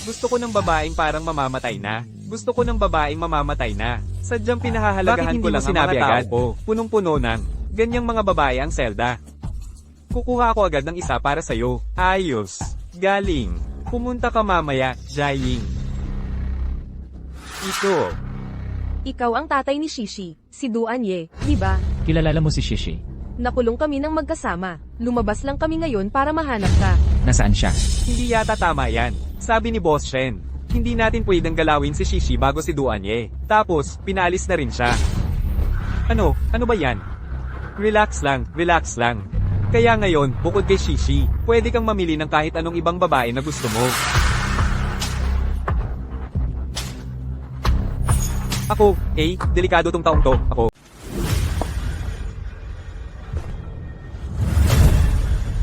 Gusto ko ng babaeng parang mamamatay na. Gusto ko ng babaeng mamamatay na. Sadyang pinahahalagahan ko lang ang mga tao ko. Punong-puno ng ganyang mga babae ang Zelda. Kukuha ako agad ng isa para sa'yo. Ayos. Galing. Pumunta ka mamaya, Jailing. Ito. Ikaw ang tatay ni Shishi, si Duanye, di ba? Kilala mo si Shishi. Nakulong kami ng magkasama. Lumabas lang kami ngayon para mahanap ka. Nasaan siya? Hindi yata tama yan. Sabi ni Boss Shen, hindi natin pwedeng galawin si Shishi bago si Duanye. Tapos, pinaalis na rin siya. Ano? Ano ba yan? Relax lang, relax lang. Kaya ngayon, bukod kay Shishi, pwede kang mamili ng kahit anong ibang babae na gusto mo. Ako, delikado tong taong to, ako.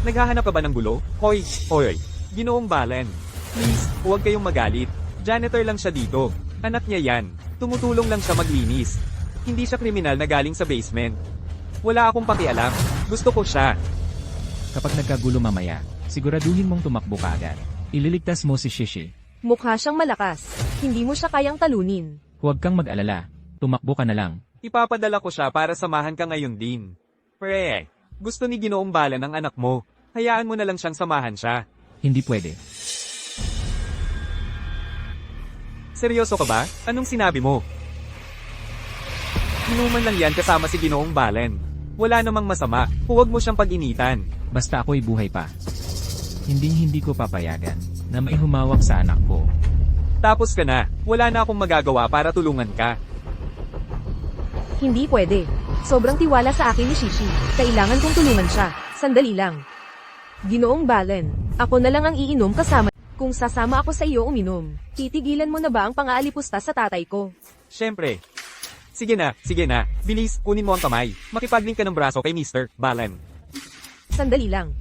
Naghahanap ka ba ng gulo? Hoy, Ginoong Balen. Please, huwag kayong magalit. Janitor lang siya dito. Anak niya yan. Tumutulong lang siya maglinis. Hindi siya kriminal na galing sa basement. Wala akong pakialam. Gusto ko siya. Kapag nagkagulo mamaya, siguraduhin mong tumakbo ka agad. Ililigtas mo si Shishi. Mukha siyang malakas. Hindi mo siya kayang talunin. Huwag kang mag-alala. Tumakbo ka na lang. Ipapadala ko siya para samahan ka ngayon din. Pre, gusto ni Ginoong Balen ang anak mo. Hayaan mo na lang siyang samahan siya. Hindi pwede. Seryoso ka ba? Anong sinabi mo? Inuman lang yan kasama si Ginoong Balen. Wala namang masama. Huwag mo siyang pag-initan. Basta ako'y buhay pa. Hindi ko papayagan na may humawak sa anak ko. Tapos ka na. Wala na akong magagawa para tulungan ka. Hindi pwede. Sobrang tiwala sa akin ni Shishi. Kailangan kong tulungan siya. Sandali lang. Ginoong Balen, ako na lang ang iinom kasama. Kung sasama ako sa iyo uminom, titigilan mo na ba ang pang-aalipusta sa tatay ko? Siyempre. Sige na. Bilis, kunin mo ang kamay. Makipag-link ka ng braso kay Mr. Balen. Sandali lang.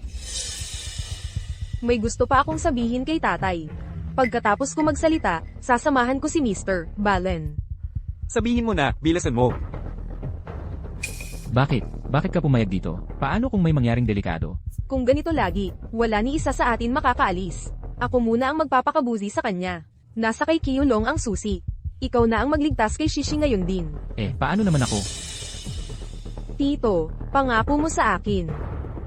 May gusto pa akong sabihin kay tatay. Pagkatapos ko magsalita, sasamahan ko si Mr. Balen. Sabihin mo na, bilasan mo. Bakit? Bakit ka pumayag dito? Paano kung may mangyaring delikado? Kung ganito lagi, wala ni isa sa atin makakaalis. Ako muna ang magpapakabuzi sa kanya. Nasa kay Kiyulong ang susi. Ikaw na ang magligtas kay Shishi ngayon din. Paano naman ako? Tito, pangako mo sa akin.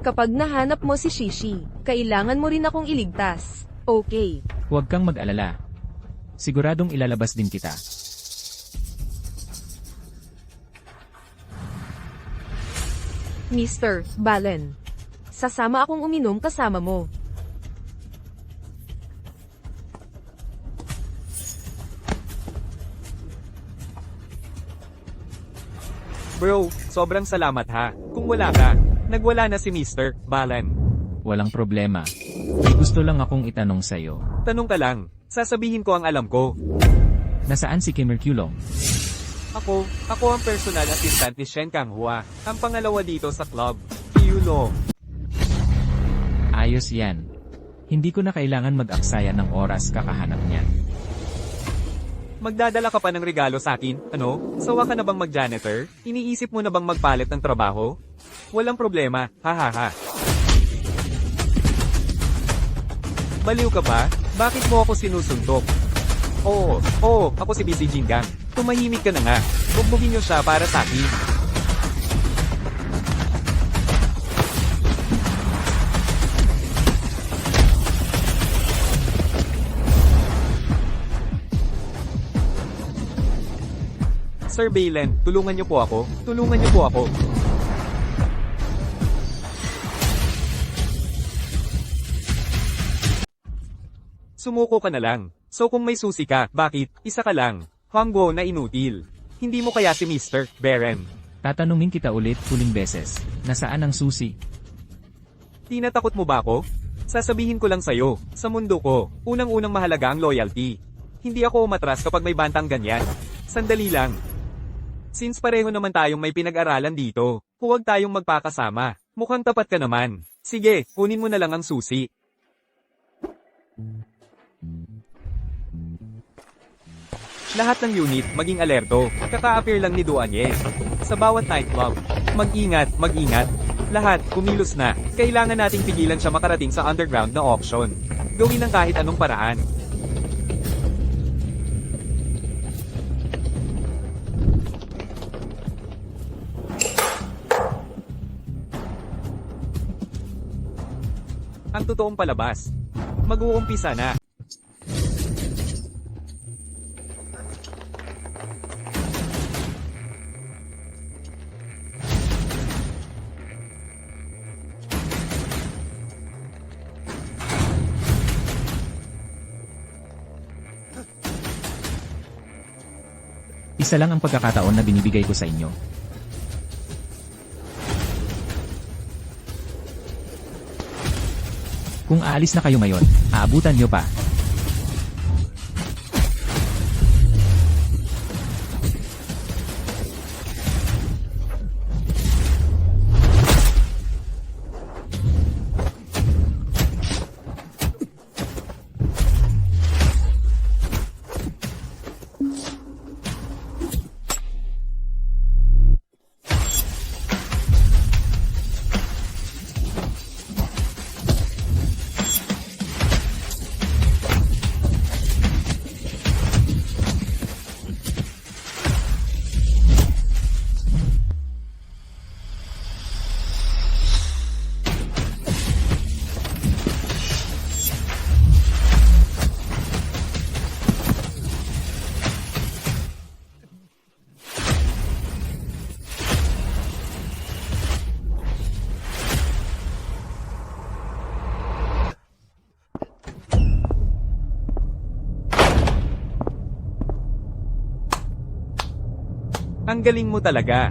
Kapag nahanap mo si Shishi, kailangan mo rin akong iligtas. Okay. Huwag kang mag-alala. Siguradong ilalabas din kita. Mr. Balen. Sasama akong uminom kasama mo. Bro, sobrang salamat ha. Kung wala ka, nagwala na si Mr. Balen. Walang problema. May gusto lang akong itanong sa'yo. Tanong ka lang, sasabihin ko ang alam ko. Nasaan si Kim Kulong? Ako ang personal assistant ni Shen Kanghua, ang pangalawa dito sa club. Kiyulo. Ayos yan. Hindi ko na kailangan mag-aksaya ng oras kakahanap niyan. Magdadala ka pa ng regalo sa akin, ano? Sawa ka na bang mag-janitor? Iniisip mo na bang magpalit ng trabaho? Walang problema, hahaha. Baliw ka ba? Bakit mo ako sinusuntok? Oo, ako si BC Jingang. Tumahimik ka na nga. Bugbugin niyo siya para sa akin. Sir Balen, tulungan niyo po ako. Sumuko ka na lang. So kung may susi ka, bakit? Isa ka lang. Hanggo na inutil. Hindi mo kaya si Mr. Beren. Tatanungin kita ulit huling beses. Nasaan ang susi? Tinatakot mo ba ako? Sasabihin ko lang sa'yo, sa mundo ko, unang-unang mahalaga ang loyalty. Hindi ako umatras kapag may bantang ganyan. Sandali lang. Since pareho naman tayong may pinag-aralan dito, huwag tayong magpakasama. Mukhang tapat ka naman. Sige, kunin mo na lang ang susi. Lahat ng unit, maging alerto. Kaka-appear lang ni Duanye. Sa bawat nightclub. Mag-ingat. Lahat, kumilos na. Kailangan nating pigilan siya makarating sa underground na auction. Gawin ng kahit anong paraan. Ang totoong palabas. Mag-uumpisa na. Isa lang ang pagkakataon na binibigay ko sa inyo. Kung aalis na kayo ngayon, aabutan nyo pa. Ang galing mo talaga.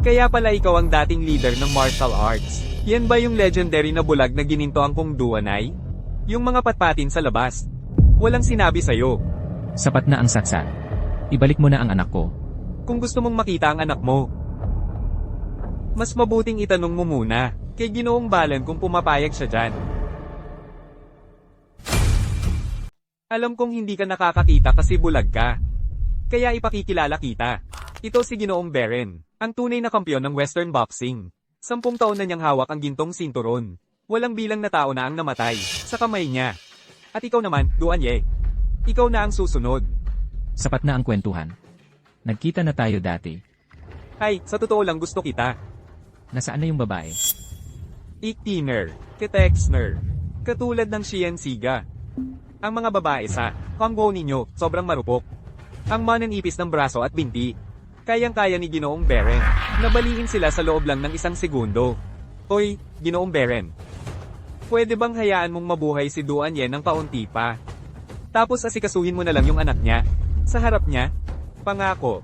Kaya pala ikaw ang dating leader ng martial arts. Yan ba yung legendary na bulag na ginintoan kong Duanay? Yung mga patpatin sa labas. Walang sinabi sa'yo. Sapat na ang satsat. Ibalik mo na ang anak ko. Kung gusto mong makita ang anak mo, mas mabuting itanong mo muna kay Ginoong Balen kung pumapayag siya dyan. Alam kong hindi ka nakakakita kasi bulag ka. Kaya ipakikilala kita. Ito si Ginoong Beren, ang tunay na kampiyon ng Western Boxing. 10 taon na niyang hawak ang gintong sinturon. Walang bilang na tao na ang namatay sa kamay niya. At ikaw naman, Duanye. Ikaw na ang susunod. Sapat na ang kwentuhan. Nagkita na tayo dati. Ay, sa totoo lang gusto kita. Nasaan na yung babae? Iktiner, Kitexner, katulad ng Siensiga. Ang mga babae sa Congo ninyo, sobrang marupok. Ang mananipis ng braso at binti. Kayang-kaya ni Ginoong Beren. Nabaliin sila sa loob lang ng 1 segundo. Hoy, Ginoong Beren. Pwede bang hayaan mong mabuhay si Duanye ng kaunti pa? Tapos asikasuhin mo na lang yung anak niya. Sa harap niya, pangako.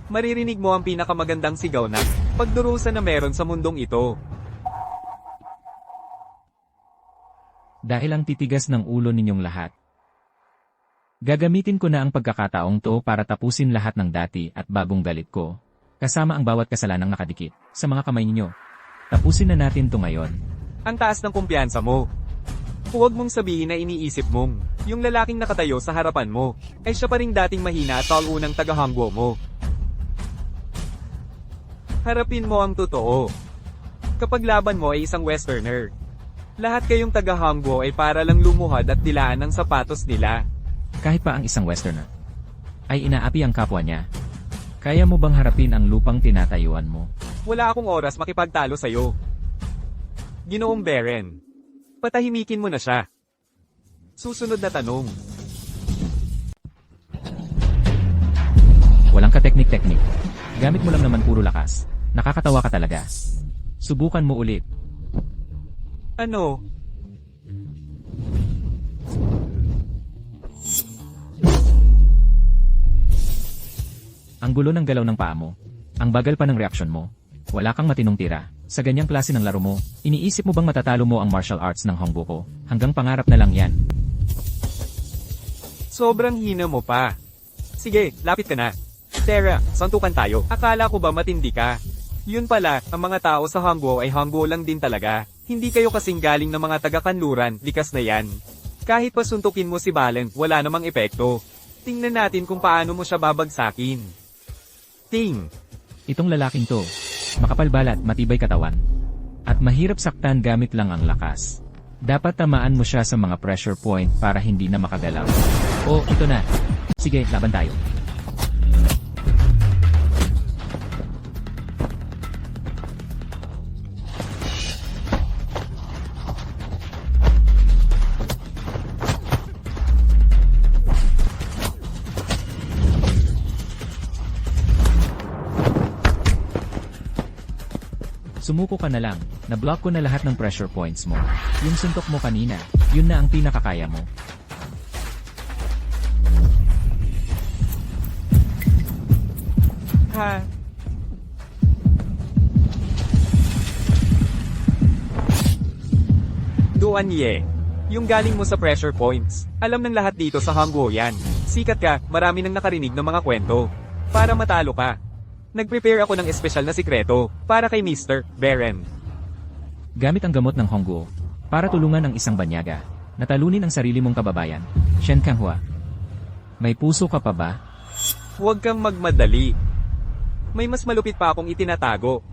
Maririnig mo ang pinakamagandang sigaw na pagdurusa na meron sa mundong ito. Dahil ang titigas ng ulo ninyong lahat. Gagamitin ko na ang pagkakataong to para tapusin lahat ng dati at bagong galit ko. Kasama ang bawat kasalanang nakadikit sa mga kamay ninyo. Tapusin na natin to ngayon. Ang taas ng kumpiyansa mo. Huwag mong sabihin na iniisip mong, yung lalaking nakatayo sa harapan mo, ay siya pa ring dating mahina at unang taga-hangwo mo. Harapin mo ang totoo. Kapag laban mo ay isang westerner, lahat kayong taga-hangwo ay para lang lumuhad at dilaan ng sapatos nila. Kahit pa ang isang westerner ay inaapi ang kapwa niya. Kaya mo bang harapin ang lupang tinatayuan mo? Wala akong oras makipagtalo sa'yo. Ginoong Beren, patahimikin mo na siya. Susunod na tanong. Walang ka-teknik-teknik. Gamit mo lang naman puro lakas. Nakakatawa ka talaga. Subukan mo ulit. Ano? Ang gulo ng galaw ng paa mo. Ang bagal pa ng reaksyon mo. Wala kang matinong tira. Sa ganyang klase ng laro mo, iniisip mo bang matatalo mo ang martial arts ng Hongbuko? Hanggang pangarap na lang yan. Sobrang hina mo pa. Sige, lapit ka na. Tara, santukan tayo. Akala ko ba matindi ka? Yun pala, ang mga tao sa Hangguo ay Hangguo lang din talaga. Hindi kayo kasing galing ng mga taga-kanluran, likas na yan. Kahit pa suntukin mo si Balen, wala namang epekto. Tingnan natin kung paano mo siya babagsakin. Ting! Itong lalaking to, makapal balat, matibay katawan. At mahirap saktan gamit lang ang lakas. Dapat tamaan mo siya sa mga pressure point para hindi na makagalaw. Oh, ito na. Sige, laban tayo. Sumuko ka na lang, na-block ko na lahat ng pressure points mo. Yung suntok mo kanina, yun na ang pinakakaya mo. Ha? Duan Ye. Yung galing mo sa pressure points. Alam ng lahat dito sa Hangguo yan. Sikat ka, marami nang nakarinig ng mga kwento. Para matalo ka. Nag-prepare ako ng espesyal na sikreto, para kay Mr. Beren. Gamit ang gamot ng Hongguo, para tulungan ang isang banyaga, natalunin ang sarili mong kababayan. Shen Kanghua. May puso ka pa ba? Huwag kang magmadali. May mas malupit pa akong itinatago.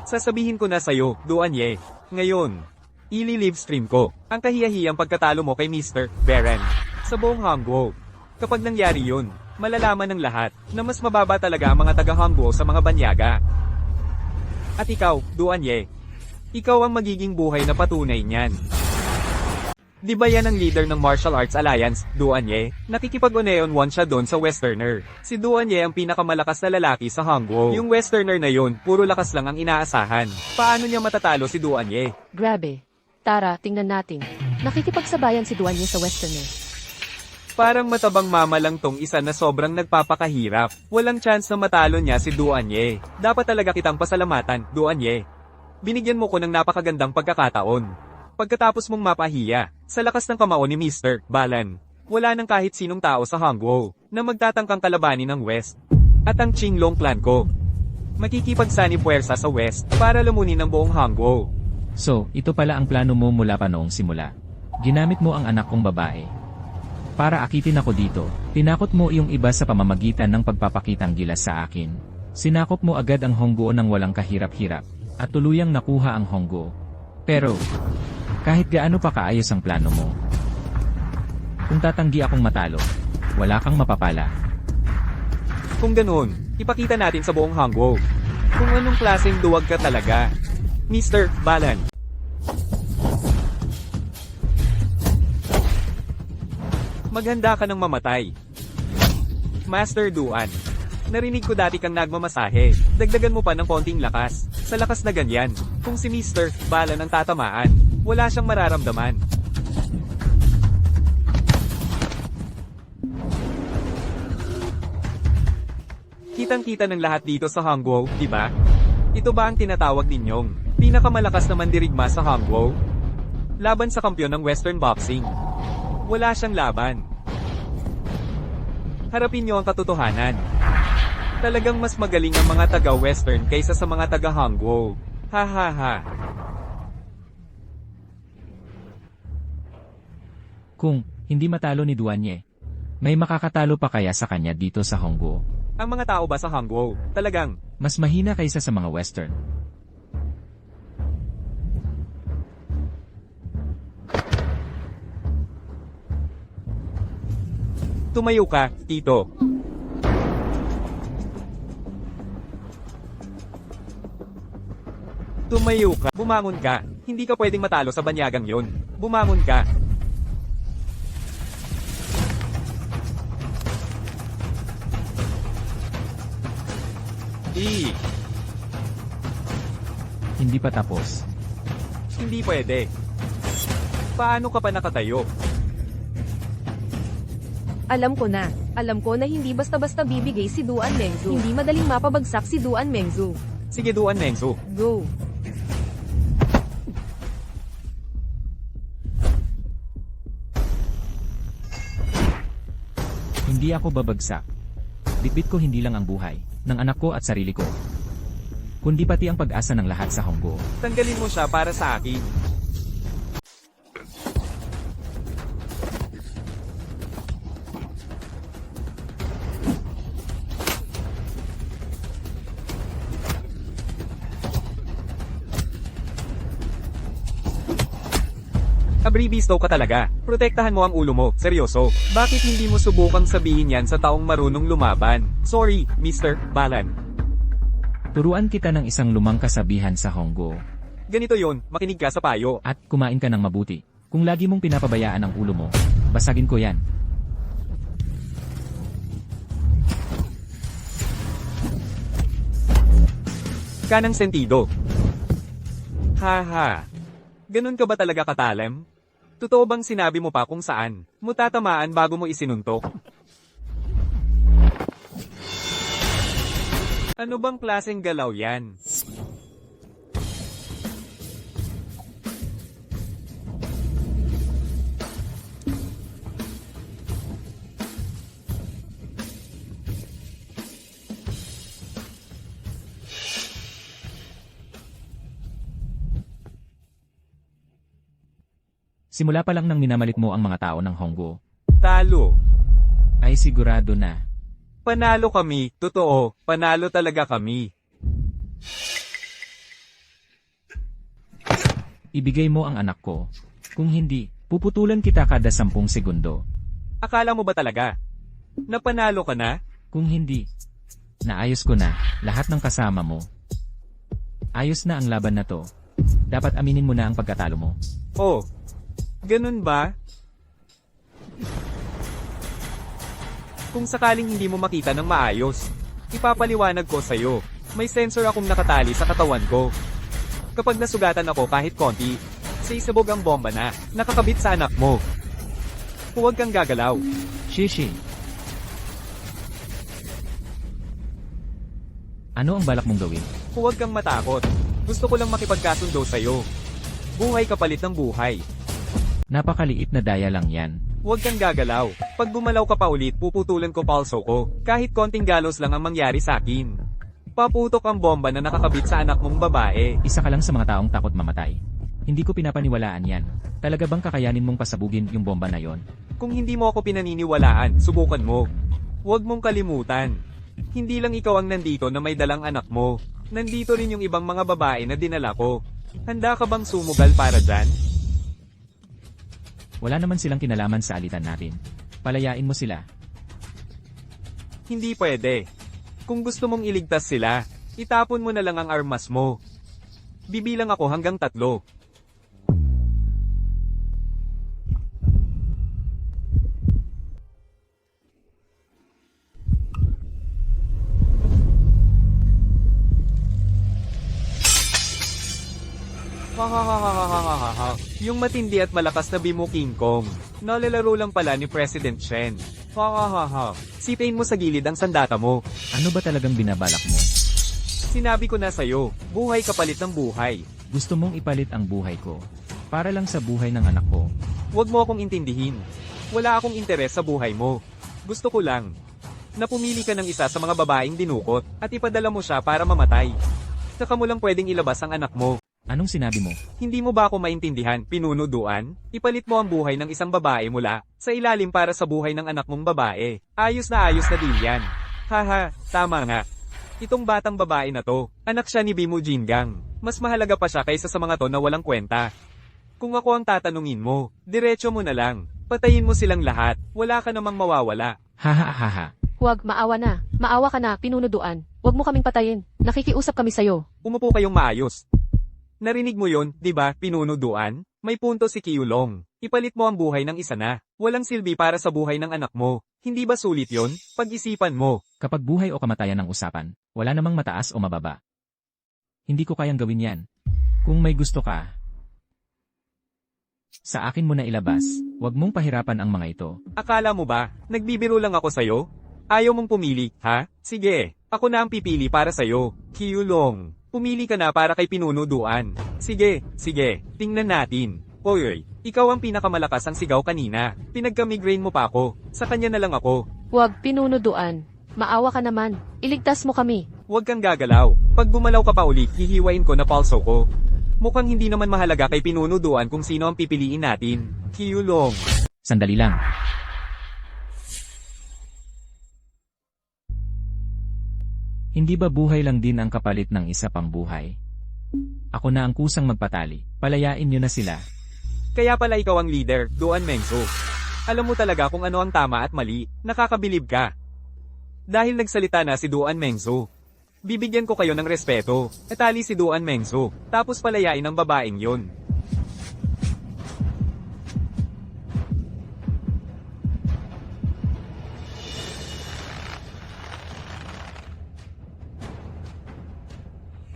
Sasabihin ko na sa'yo, Duan Ye. Ngayon, ili-livestream ko ang kahiyahiyang pagkatalo mo kay Mr. Beren sa buong Hangguo. Kapag nangyari yun, malalaman ng lahat na mas mababa talaga ang mga taga-Hangguo sa mga banyaga. At ikaw, Duan Ye, ikaw ang magiging buhay na patunay niyan. Di ba yan ang leader ng Martial Arts Alliance, Duan Ye? Nakikipag-Uneon 1 siya doon sa Westerner. Si Duan Ye ang pinakamalakas na lalaki sa Hangguo. Yung Westerner na yun, puro lakas lang ang inaasahan. Paano niya matatalo si Duan Ye? Grabe. Tara, tingnan natin. Nakikipagsabayan si Duan Ye sa Westerner. Parang matabang mama lang tong isa na sobrang nagpapakahirap. Walang chance na matalo niya si Duan Ye. Dapat talaga kitang pasalamatan, Duan Ye. Binigyan mo ko ng napakagandang pagkakataon. Pagkatapos mong mapahiya, sa lakas ng kamao ni Mr. Balan, wala nang kahit sinong tao sa Hangguo na magtatangkang kalabanin ng West. At ang Qinglong clan ko, makikipagsani puwersa sa West para lamunin ang buong Hangguo. So, ito pala ang plano mo mula pa noong simula. Ginamit mo ang anak kong babae. Para akitin ako dito, tinakot mo iyong iba sa pamamagitan ng pagpapakitang gilas sa akin. Sinakop mo agad ang Hongguo ng walang kahirap-hirap, at tuluyang nakuha ang Hongguo. Pero, kahit gaano pa kaayos ang plano mo, kung tatanggi akong matalo, wala kang mapapala. Kung ganoon, ipakita natin sa buong Hangguo kung anong klaseng duwag ka talaga, Mr. Balan. Maghanda ka ng mamatay. Master Duan. Narinig ko dati kang nagmamasahe. Dagdagan mo pa ng konting lakas. Sa lakas na ganyan, kung si Mr. Balan ang tatamaan, wala siyang mararamdaman. Kitang-kita ng lahat dito sa Hangguo, di ba? Ito ba ang tinatawag ninyong pinakamalakas na mandirigma sa Hangguo? Laban sa kampyon ng Western Boxing. Wala siyang laban. Harapin niyo ang katotohanan. Talagang mas magaling ang mga taga-Western kaysa sa mga taga-Hangguo. Ha ha ha. Kung hindi matalo ni Duan Ye, may makakatalo pa kaya sa kanya dito sa Hongguo? Ang mga tao ba sa Hangguo, talagang Mas mahina kaysa sa mga Western. tumayo ka, Tito. Tumayo ka, bumangon ka. Hindi ka pwedeng matalo sa banyagang yon. Bumangon ka. Hindi pa tapos. Hindi pwede. Paano ka pa nakatayo? Alam ko na. Alam ko na hindi basta-basta bibigay si Duan Mengzu. Hindi madaling mapabagsak si Duan Mengzu. Sige Duan Mengzu. Go. Hindi ako babagsak. Bitbit ko hindi lang ang buhay ng anak ko at sarili ko, kundi pati ang pag-asa ng lahat sa Hongguo. Tanggalin mo siya para sa akin. Abribisto ka talaga. Protektahan mo ang ulo mo. Seryoso. Bakit hindi mo subukang sabihin yan sa taong marunong lumaban? Sorry, Mr. Balan. Turuan kita ng isang lumang kasabihan sa Hongguo. Ganito yon, makinig ka sa payo. At kumain ka ng mabuti. Kung lagi mong pinapabayaan ang ulo mo, basagin ko yan. Kanang sentido. Haha. Ganun ka ba talaga katalem? Totoo bang sinabi mo pa kung saan mo tatamaan bago mo isinuntok? Ano bang klaseng galaw yan? Simula pa lang nang minamalik mo ang mga tao ng Honggo, Talo. ay sigurado na. Panalo kami, totoo, panalo talaga kami. Ibigay mo ang anak ko. Kung hindi, puputulan kita kada 10 segundo. Akala mo ba talaga? Napanalo ka na? Kung hindi, naayos ko na lahat ng kasama mo. Ayos na ang laban na to. Dapat aminin mo na ang pagkatalo mo. Oh, ganun ba? Kung sakaling hindi mo makita ng maayos, ipapaliwanag ko sa'yo. May sensor akong nakatali sa katawan ko. Kapag nasugatan ako kahit konti, sa isabog ang bomba na nakakabit sa anak mo. Huwag kang gagalaw. Shishi. Ano ang balak mong gawin? Huwag kang matakot. Gusto ko lang makipagkasundo sa'yo. Buhay kapalit ng buhay. Napakaliit na daya lang yan. Huwag kang gagalaw. Pag gumalaw ka pa ulit, puputulan ko palso ko. Kahit konting galos lang ang mangyari sa akin. Paputok ang bomba na nakakabit sa anak mong babae. Isa ka lang sa mga taong takot mamatay. Hindi ko pinapaniwalaan yan. Talaga bang kakayanin mong pasabugin yung bomba na yon? Kung hindi mo ako pinaniniwalaan, subukan mo. Huwag mong kalimutan. Hindi lang ikaw ang nandito na may dalang anak mo. Nandito rin yung ibang mga babae na dinala ko. Handa ka bang sumugal para dyan? Wala naman silang kinalaman sa alitan natin. Palayain mo sila. Hindi pwede. Kung gusto mong iligtas sila, itapon mo na lang ang armas mo. Bibilang ako hanggang 3. Ha. Yung matindi at malakas na Bimo King Kong. Nalalaro lang pala ni President Shen. Ha. Sipin mo sa gilid ang sandata mo. Ano ba talagang binabalak mo? Sinabi ko na sa'yo, buhay kapalit ng buhay. Gusto mong ipalit ang buhay ko. Para lang sa buhay ng anak ko. Huwag mo akong intindihin. Wala akong interes sa buhay mo. Gusto ko lang na pumili ka ng isa sa mga babaeng dinukot at ipadala mo siya para mamatay. Saka mo lang pwedeng ilabas ang anak mo. Anong sinabi mo? Hindi mo ba ako maintindihan, pinunuduan? Ipalit mo ang buhay ng isang babae mula sa ilalim para sa buhay ng anak mong babae. Ayos na deal yan. Haha, tama nga. Itong batang babae na to, anak siya ni Bimo Jingang. Mas mahalaga pa siya kaysa sa mga to na walang kwenta. Kung ako ang tatanungin mo, diretso mo na lang. Patayin mo silang lahat, wala ka namang mawawala. Hahaha. Huwag, maawa na. Maawa ka na, pinunuduan. Huwag mo kaming patayin. Nakikiusap kami sa'yo. Umupo kayong maayos. Narinig mo yon, di ba, pinunuduan? May punto si Kiyulong. Ipalit mo ang buhay ng isa na. Walang silbi para sa buhay ng anak mo. Hindi ba sulit yon? Pag-isipan mo. Kapag buhay o kamatayan ang usapan, wala namang mataas o mababa. Hindi ko kayang gawin yan. Kung may gusto ka, sa akin mo na ilabas. Huwag mong pahirapan ang mga ito. Akala mo ba, nagbibiro lang ako sa'yo? Ayaw mong pumili, ha? Sige, ako na ang pipili para sa'yo. Kiyulong. Pumili ka na para kay pinunuduan. Sige, tingnan natin. Oy, ikaw ang pinakamalakas ang sigaw kanina. Pinagka-migraine mo pa ako. Sa kanya na lang ako. Huwag, pinunuduan. Maawa ka naman. Iligtas mo kami. Huwag kang gagalaw. Pag gumalaw ka pa ulit, hihiwain ko na palso ko. Mukhang hindi naman mahalaga kay pinunuduan kung sino ang pipiliin natin. Kiyulong. Sandali lang. Hindi ba buhay lang din ang kapalit ng isa pang buhay? Ako na ang kusang magpatali. Palayain niyo na sila. Kaya pala ikaw ang leader, Duan Mengso. Alam mo talaga kung ano ang tama at mali. Nakakabilib ka. Dahil nagsalita na si Duan Mengso. Bibigyan ko kayo ng respeto. Etali si Duan Mengso. Tapos palayain ang babaeng yon.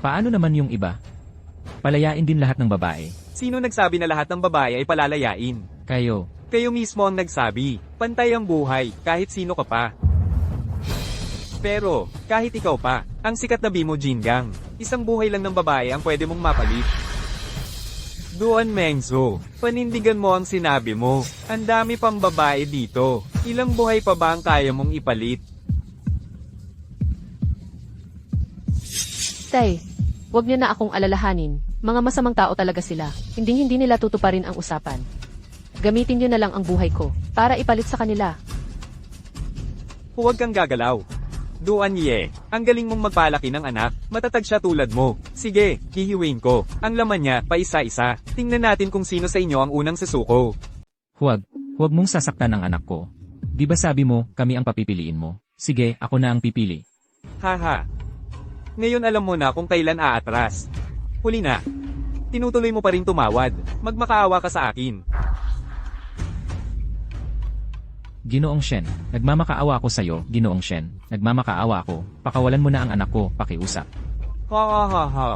Paano naman yung iba? Palayain din lahat ng babae. Sino nagsabi na lahat ng babae ay palalayain? Kayo. Kayo mismo ang nagsabi. Pantay ang buhay, kahit sino ka pa. Pero, kahit ikaw pa, ang sikat na Bimo Jingang, isang buhay lang ng babae ang pwede mong mapalit. Duan Mengzo, panindigan mo ang sinabi mo. Ang dami pang babae dito. Ilang buhay pa ba ang kaya mong ipalit? Tay, wag niyo na akong alalahanin. Mga masamang tao talaga sila. Hindi nila tutuparin ang usapan. Gamitin niyo na lang ang buhay ko para ipalit sa kanila. Huwag kang gagalaw. Duan Ye, ang galing mong magpalaki ng anak, matatag siya tulad mo. Sige, hihiwin ko. Ang laman niya, pa isa-isa. Tingnan natin kung sino sa inyo ang unang susuko. Huwag mong sasaktan ang anak ko. Di ba sabi mo, kami ang papipiliin mo? Sige, ako na ang pipili. Haha. Ngayon alam mo na kung kailan aatras. Huli na. Tinutuloy mo pa rin tumawad. Magmakaawa ka sa akin. Ginoong Shen, nagmamakaawa ako sa'yo, Ginoong Shen. Nagmamakaawa ako, pakawalan mo na ang anak ko, pakiusap. Ha ha ha ha.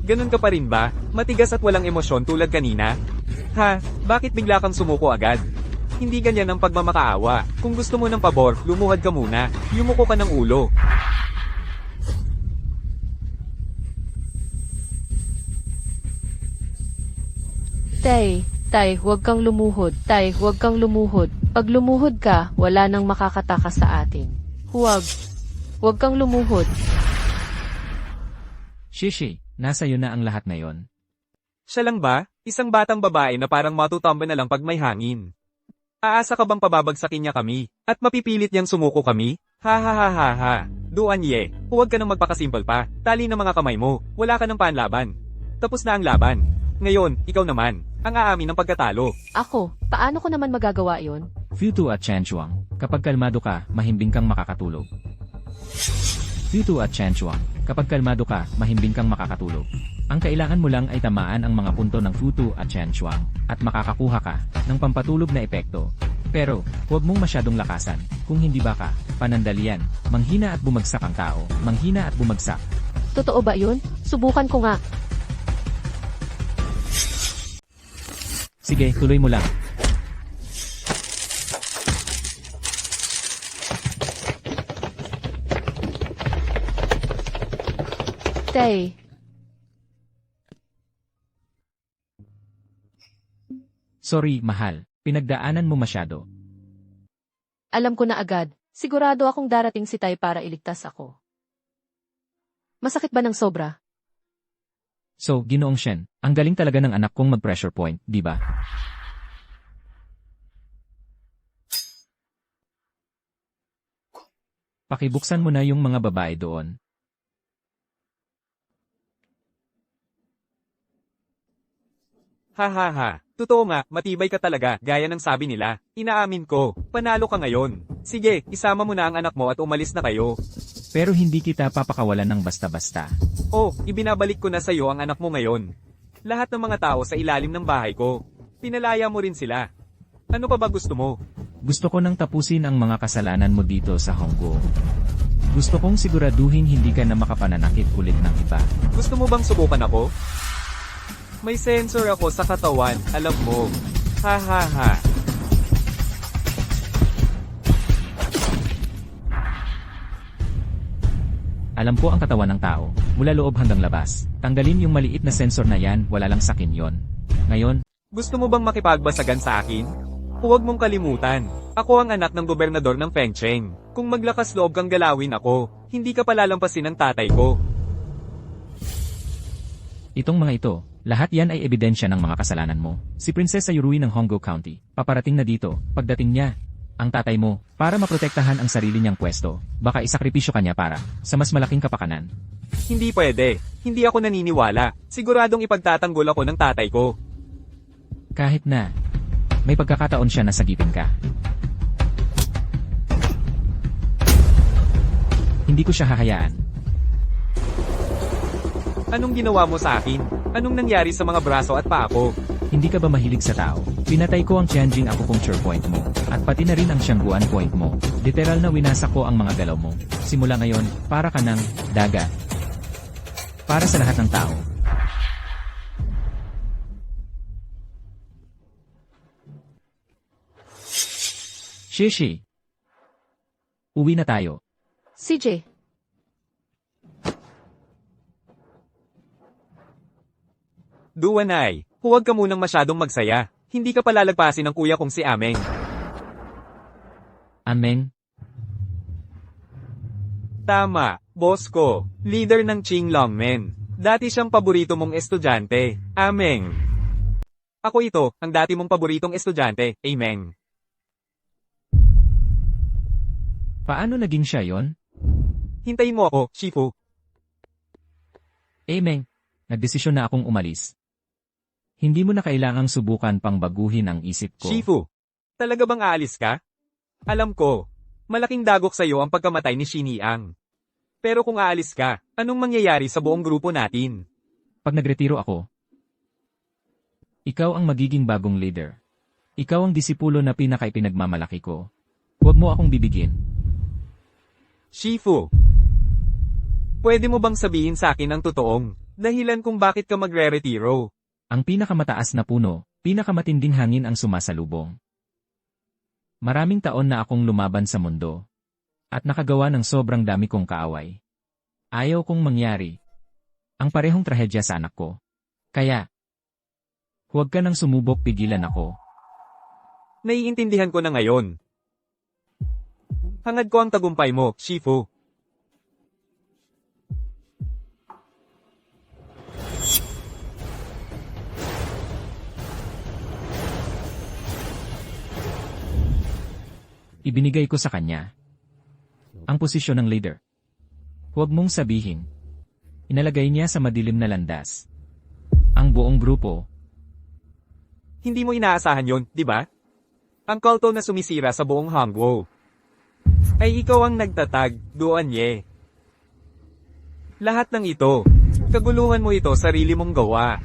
Ganun ka pa rin ba? Matigas at walang emosyon tulad kanina? Ha? Bakit bigla kang sumuko agad? Hindi ganyan ang pagmamakaawa. Kung gusto mo ng pabor, lumuhad ka muna. Yumuko ka ng ulo. Tay, huwag kang lumuhod. Tay, huwag kang lumuhod. Pag lumuhod ka, wala nang makakatakas sa atin. Huwag kang lumuhod. Shishi, nasa iyo na ang lahat ngayon. Siya lang ba? Isang batang babae na parang matutamba na lang pag may hangin. Aasa ka bang pababagsakin niya kami? At mapipilit niyang sumuko kami? Ha ha ha ha ha. Duan Ye, huwag ka nang magpakasimpal pa. Tali ng mga kamay mo. Wala ka ng panlaban. Tapos na ang laban. Ngayon, ikaw naman, ang aamin ng pagkatalo. Ako, paano ko naman magagawa yon? Futu at Chanchuang, kapag kalmado ka, mahimbing kang makakatulog. Futu at Chanchuang, kapag kalmado ka, mahimbing kang makakatulog. Ang kailangan mo lang ay tamaan ang mga punto ng Futu at Chanchuang, at makakakuha ka ng pampatulog na epekto. Pero, huwag mong masyadong lakasan, kung hindi ba ka, panandalian, manghina at bumagsak ang tao, manghina at bumagsak. Totoo ba yun? Subukan ko nga. Sige, tuloy mo lang. Tay, Sorry, mahal. Pinagdaanan mo masyado. alam ko na agad. Sigurado akong darating si Tay para iligtas ako. Masakit ba ng sobra? So, Ginoong Shen, ang galing talaga ng anak kong mag-pressure point, di ba? Pakibuksan mo na yung mga babae doon. Ha ha ha. Totoo nga, matibay ka talaga, gaya ng sabi nila. Inaamin ko, panalo ka ngayon. Sige, isama mo na ang anak mo at umalis na kayo. Pero hindi kita papakawalan ng basta-basta. Oh, ibinabalik ko na sa iyo ang anak mo ngayon. Lahat ng mga tao sa ilalim ng bahay ko. Pinalaya mo rin sila. Ano pa ba gusto mo? Gusto ko nang tapusin ang mga kasalanan mo dito sa Honggo. Gusto kong siguraduhin hindi ka na makapananakit ulit ng iba. Gusto mo bang subukan ako? May sensor ako sa katawan, alam mo. Ha ha ha. Alam ko ang katawan ng tao, mula loob hanggang labas. Tanggalin yung maliit na sensor na yan, wala lang sakin yon. Ngayon, Gusto mo bang makipagbasagan sa akin? Huwag mong kalimutan. Ako ang anak ng gobernador ng Fengcheng. Kung maglakas loob kang galawin ako, hindi ka palalampasin ng tatay ko. itong mga ito, lahat yan ay ebidensya ng mga kasalanan mo. Si Prinsesa Yurui ng Honggo County, paparating na dito, pagdating niya, ang tatay mo, para maprotektahan ang sarili niyang pwesto, baka isakripisyo kanya para, sa mas malaking kapakanan. Hindi pwede. Hindi ako naniniwala. Siguradong ipagtatanggol ako ng tatay ko. Kahit na, may pagkakataon siya na sagipin ka. Hindi ko siya hahayaan. Anong ginawa mo sa akin? Anong nangyari sa mga braso at paa ko? Hindi ka ba mahilig sa tao? Pinatay ko ang Tianjin acupuncture point mo, at pati na rin ang Xiangguan point mo. Literal na winasak ko ang mga galaw mo. Simula ngayon, para ka ng daga. Para sa lahat ng tao. Shishi. Uwi na tayo. CJ, Duanay, huwag ka munang masyadong magsaya. Hindi ka palalagpasin ng kuya kong si Ameng. Ameng, Tama, boss ko. Leader ng Qing Longmen. Dati siyang paborito mong estudyante. Ameng. Ako ito, ang dati mong paboritong estudyante. Ameng. paano naging siya yon? Hintayin mo ako, Shifu. Meng, nagdesisyon na akong umalis. Hindi mo na kailangang subukan pang baguhin ang isip ko. Shifu. Talaga bang aalis ka? Alam ko. Malaking dagok sa'yo ang pagkamatay ni Xiniang. Pero kung aalis ka, anong mangyayari sa buong grupo natin? Pag nagretiro ako, ikaw ang magiging bagong leader. Ikaw ang disipulo na pinakaipinagmamalaki ko. Huwag mo akong bibigin. Shifu. Pwede mo bang sabihin sa akin ang totoong dahilan kung bakit ka magre-retiro? Ang pinakamataas na puno, pinakamatinding hangin ang sumasalubong. Maraming taon na akong lumaban sa mundo. At nakagawa ng sobrang dami kong kaaway. Ayaw kong mangyari ang parehong trahedya sa anak ko. Kaya, huwag ka nang sumubok pigilan ako. Naiintindihan ko na ngayon. Hangad ko ang tagumpay mo, Shifu. Ibinigay ko sa kanya ang posisyon ng leader. Huwag mong sabihin. Inalagay niya sa madilim na landas ang buong grupo. Hindi mo inaasahan yon, di ba? Ang kulto na sumisira sa buong Hangguo ay ikaw ang nagtatag, Duanye. Lahat ng ito, kaguluhan mo ito sarili mong gawa.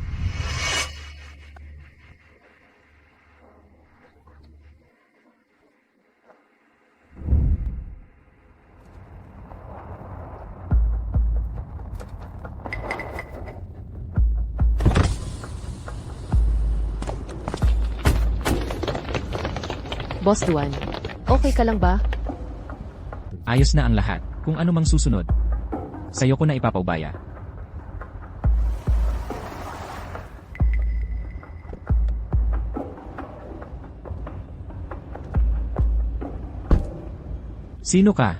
Boss Duan, okay ka lang ba? Ayos na ang lahat, kung ano mang susunod. Sa'yo ko na ipapaubaya. Sino ka?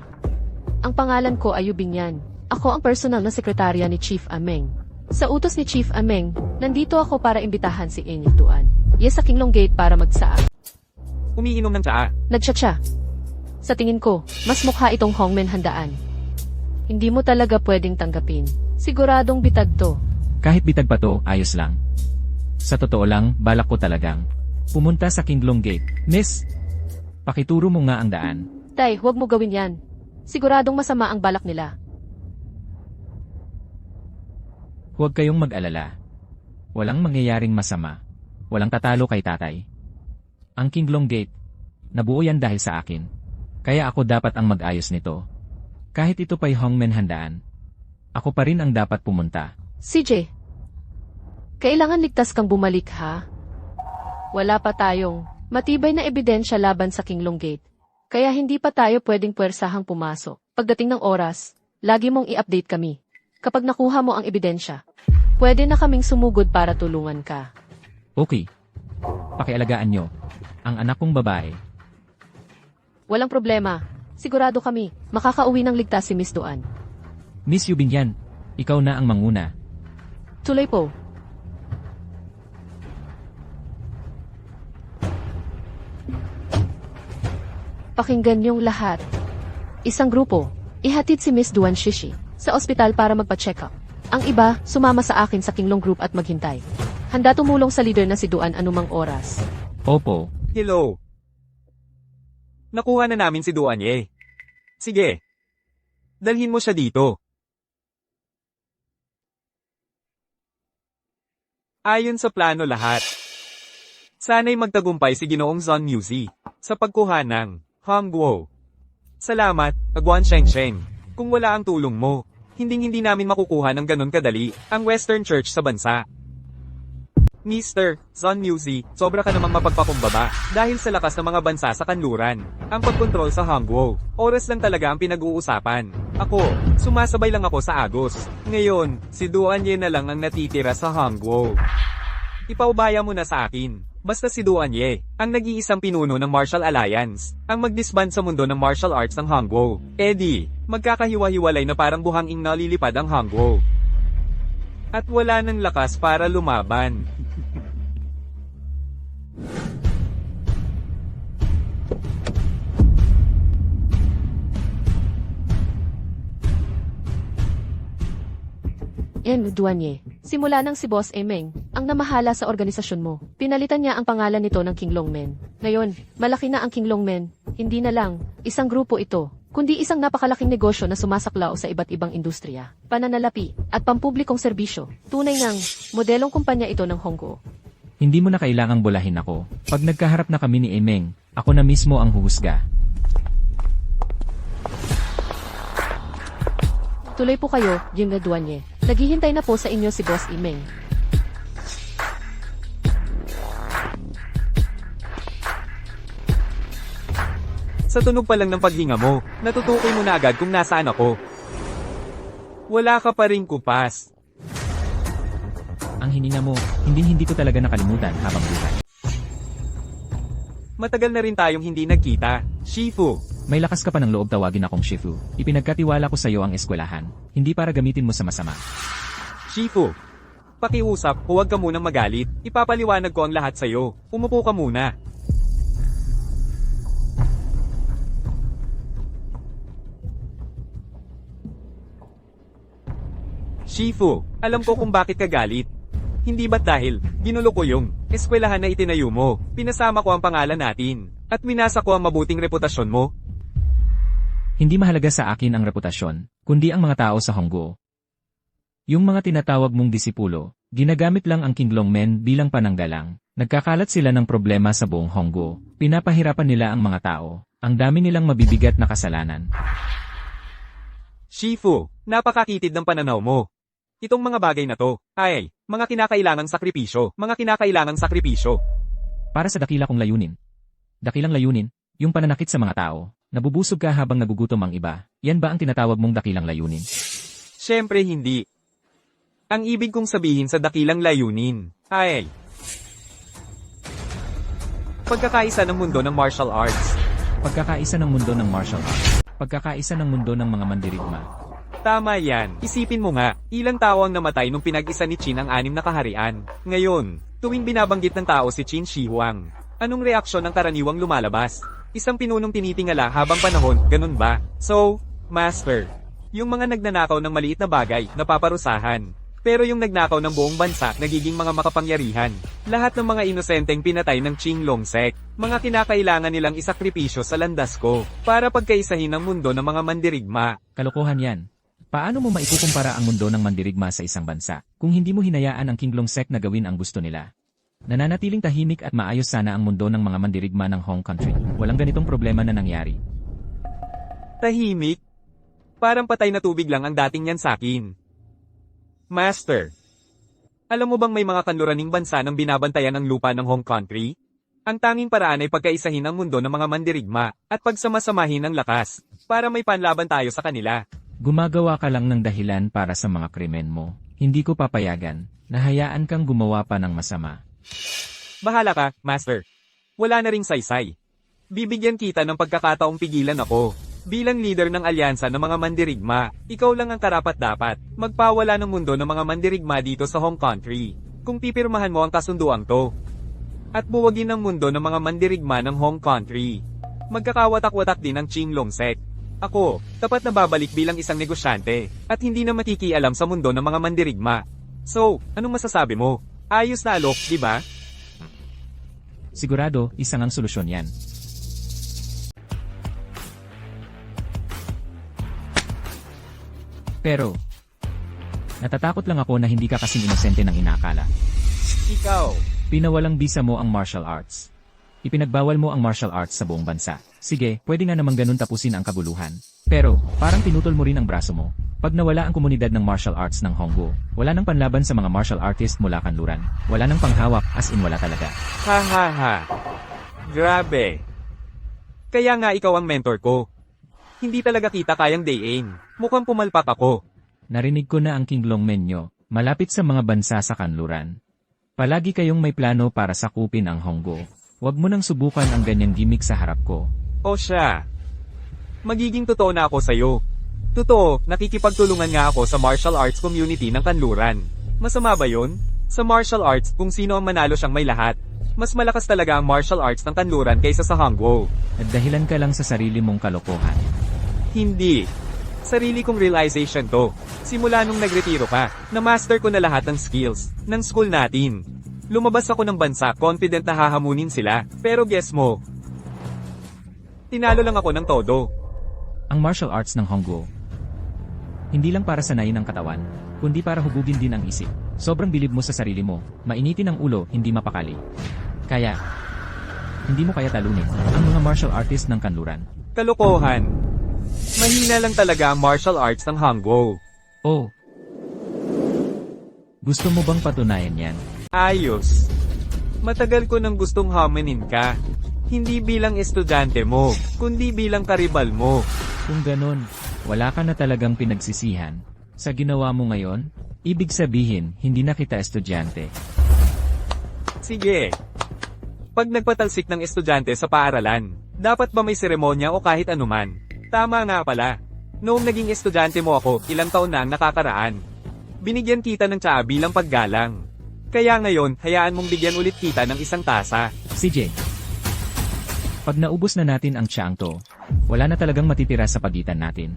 Ang pangalan ko ay Yubingyan. Ako ang personal na sekretarya ni Chief Ameng. Sa utos ni Chief Ameng, nandito ako para imbitahan si Enyel Duan. Yes, sa Kinglong Gate para magsaak. Umiinom ng tsaa. Nagtsatsa. Sa tingin ko, mas mukha itong Hongmen handaan. Hindi mo talaga pwedeng tanggapin. Siguradong bitag to. Kahit bitag pa to, ayos lang. Sa totoo lang, balak ko talagang pumunta sa Kinglong Gate. Miss, pakituro mo nga ang daan. Tay, huwag mo gawin yan. Siguradong masama ang balak nila. Huwag kayong mag-alala. Walang mangyayaring masama. Walang tatalo kay tatay. Ang Kinglong Gate, nabuo yan dahil sa akin. Kaya ako dapat ang mag-ayos nito. Kahit ito pa'y Hongmen handaan, ako pa rin ang dapat pumunta. CJ, kailangan ligtas kang bumalik ha? Wala pa tayong matibay na ebidensya laban sa Kinglong Gate. Kaya hindi pa tayo pwedeng puwersahang pumasok. Pagdating ng oras, lagi mong i-update kami. Kapag nakuha mo ang ebidensya, pwede na kaming sumugod para tulungan ka. Okay. Pakialagaan nyo ang anak kong babae. Walang problema. Sigurado kami, makakauwi ng ligtas si Miss Duan. Miss Yubingyan, ikaw na ang manguna. Tuloy po. Pakinggan niyong lahat. Isang grupo, ihatid si Miss Duan Shishi sa ospital para magpa-check up. Ang iba, sumama sa akin sa Kinglong Group at maghintay. Handa tumulong sa leader na si Duan anumang oras. Opo, Hello. Nakuha na namin si Duanye. Sige. Dalhin mo siya dito. Ayon sa plano lahat. Sana'y magtagumpay si Ginoong Zon Musi sa pagkuha ng Hangguo. Salamat, Aguan Shengsheng. Kung wala ang tulong mo, hindi namin makukuha ng ganun kadali ang Western Church sa bansa. Mr. Sun Musi, sobra ka namang mapagpakumbaba dahil sa lakas ng mga bansa sa kanluran. Ang pagkontrol sa Hongguo, oras lang talaga ang pinag-uusapan. Ako, sumasabay lang ako sa Agos. Ngayon, si Duan Ye na lang ang natitira sa Hongguo. Ipaubaya mo na sa akin. Basta si Duan Ye, ang nag-iisang pinuno ng Martial Alliance, ang mag-disband sa mundo ng martial arts ng Hongguo. Eddie, magkakahiwa-hiwalay na parang buhanging nalilipad ang Hongguo. At wala ng lakas para lumaban. Duanye. Simula nang si Boss Emeng, ang namahala sa organisasyon mo. Pinalitan niya ang pangalan nito ng King Longmen. Ngayon, malaki na ang King Longmen. Hindi na lang isang grupo ito, kundi isang napakalaking negosyo na sumasaklaw sa iba't ibang industriya, pananalapi, at pampublikong serbisyo. Tunay ng modelong kumpanya ito ng Hongguo. Hindi mo na kailangang bulahin ako. Pag nagkaharap na kami ni Emeng, ako na mismo ang huhusga. Tuloy po kayo, Jinga Duanye. Naghihintay na po sa inyo si Boss Emeng. Sa tunog pa lang ng paghinga mo, natutukoy mo na agad kung nasaan ako. Wala ka pa ring kupas. Ang hininga mo, hindi ko talaga nakalimutan habang buhay. Matagal na rin tayong hindi nagkita, Shifu. May lakas ka pa ng loob tawagin akong Shifu. Ipinagkatiwala ko sa iyo ang eskwelahan, hindi para gamitin mo sa masama. Shifu, pakiusap, huwag ka munang magalit. Ipapaliwanag ko ang lahat sa'yo. Umupo ka muna. Shifu, alam ko kung bakit ka galit. Hindi ba't dahil ginulo ko yung eskwelahan na itinayo mo, pinasama ko ang pangalan natin, at winasa ko ang mabuting reputasyon mo? Hindi mahalaga sa akin ang reputasyon, kundi ang mga tao sa Hongguo. Yung mga tinatawag mong disipulo, ginagamit lang ang King Longmen bilang pananggalang. Nagkakalat sila ng problema sa buong Hongguo. Pinapahirapan nila ang mga tao. Ang dami nilang mabibigat na kasalanan. Shifu, napakakitid ng pananaw mo. Itong mga bagay na to, ay, mga kinakailangang sakripisyo. Para sa dakila kong layunin. Dakilang layunin, yung pananakit sa mga tao. Nabubusog ka habang nagugutom ang iba. Yan ba ang tinatawag mong dakilang layunin? Siyempre hindi. Ang ibig kong sabihin sa dakilang layunin, ay pagkakaisa ng mundo ng martial arts. Pagkakaisa ng mundo ng martial arts. Pagkakaisa ng mundo ng mga mandirigma. Tama yan. Isipin mo nga, ilang tao ang namatay nung pinag-isa ni Qin ang 6 na kaharian. Ngayon, tuwing binabanggit ng tao si Qin Shi Huang, anong reaksyon ng karaniwang lumalabas? Isang pinunong tinitingala habang panahon, ganun ba? So, Master, yung mga nagnanakaw ng maliit na bagay, napaparusahan. Pero yung nagnakaw ng buong bansa, nagiging mga makapangyarihan. Lahat ng mga inosenteng pinatay ng Qing Longsek, mga kinakailangan nilang isakripisyo sa landas ko, para pagkaisahin ang mundo ng mga mandirigma. Kalokohan yan. Paano mo maikukumpara ang mundo ng mandirigma sa isang bansa, kung hindi mo hinayaan ang King Longsek na gawin ang gusto nila? Nananatiling tahimik at maayos sana ang mundo ng mga mandirigma ng Hong Country. Walang ganitong problema na nangyari. Tahimik? Parang patay na tubig lang ang dating yan sakin. Master, alam mo bang may mga kanluraning bansa nang binabantayan ang lupa ng Hong Country? Ang tanging paraan ay pagkaisahin ang mundo ng mga mandirigma at pagsamasamahin ang lakas para may panlaban tayo sa kanila. Gumagawa ka lang ng dahilan para sa mga krimen mo. Hindi ko papayagan. Nahayaan kang gumawa pa ng masama. Bahala ka, Master. Wala na ring saysay. Bibigyan kita ng pagkakataong pigilan ako. Bilang leader ng alyansa ng mga mandirigma, ikaw lang ang karapat-dapat magpawala ng mundo ng mga mandirigma dito sa Hong Country. Kung pipirmahan mo ang kasunduang to. At buwagin ang mundo ng mga mandirigma ng Hong Country. Magkakawatak-watak din ang Qing Longsek. Ako, tapat na babalik bilang isang negosyante, at hindi na makikialam sa mundo ng mga mandirigma. So, anong masasabi mo? Ayos na alok, di ba? Sigurado, isang ang solusyon yan. Pero, natatakot lang ako na hindi ka kasing inosente ng inakala. Ikaw, Pinawalang bisa mo ang martial arts. Ipinagbawal mo ang martial arts sa buong bansa. Sige, pwede nga namang ganun tapusin ang kaguluhan. Pero, parang pinutol mo rin ang braso mo. Pag nawala ang komunidad ng martial arts ng Hongguo, wala nang panlaban sa mga martial artist mula kanluran. Wala nang panghawak, as in wala talaga. Ha ha ha. Grabe. Kaya nga ikaw ang mentor ko. Hindi talaga kita kayang dayin. Mukhang pumalpak ako. Narinig ko na ang King Longmen nyo, malapit sa mga bansa sa kanluran. Palagi kayong may plano para sakupin ang Hongguo. Huwag mo nang subukan ang ganyang gimmick sa harap ko. O siya. Magiging totoo na ako sa'yo. Totoo, nakikipagtulungan nga ako sa martial arts community ng kanluran. Masama ba yun? Sa martial arts, kung sino ang manalo siyang may lahat. Mas malakas talaga ang martial arts ng kanluran kaysa sa Hongguo. Nagdahilan ka lang sa sarili mong kalokohan. Hindi. Sarili kong realization to. Simula nung nagretiro ka, na-master ko na lahat ng skills ng school natin. Lumabas ako ng bansa, confident na hahamunin sila. Pero guess mo, tinalo lang ako ng todo. Ang martial arts ng Hongguo, hindi lang para sanayin ang katawan, kundi para hubugin din ang isip. Sobrang bilib mo sa sarili mo, mainitin ang ulo, hindi mapakali. Kaya, hindi mo kaya talunin ang mga martial artist ng kanluran. Kalokohan. Mahina lang talaga ang martial arts ng Hongguo. Oh. Gusto mo bang patunayan yan? Ayos. Matagal ko nang gustong hamanin ka. Hindi bilang estudyante mo, kundi bilang karibal mo. Kung ganon, wala ka na talagang pinagsisihan. Sa ginawa mo ngayon, ibig sabihin, hindi na kita estudyante. Sige. Pag nagpatalsik ng estudyante sa paaralan, dapat ba may seremonya o kahit anuman? Tama nga pala. Noong naging estudyante mo ako, ilang taon na ang nakakaraan. Binigyan kita ng tsaa bilang paggalang. Kaya ngayon, hayaan mong bigyan ulit kita ng isang tasa. CJ, pag naubos na natin ang tsaang to, wala na talagang matitira sa pagitan natin.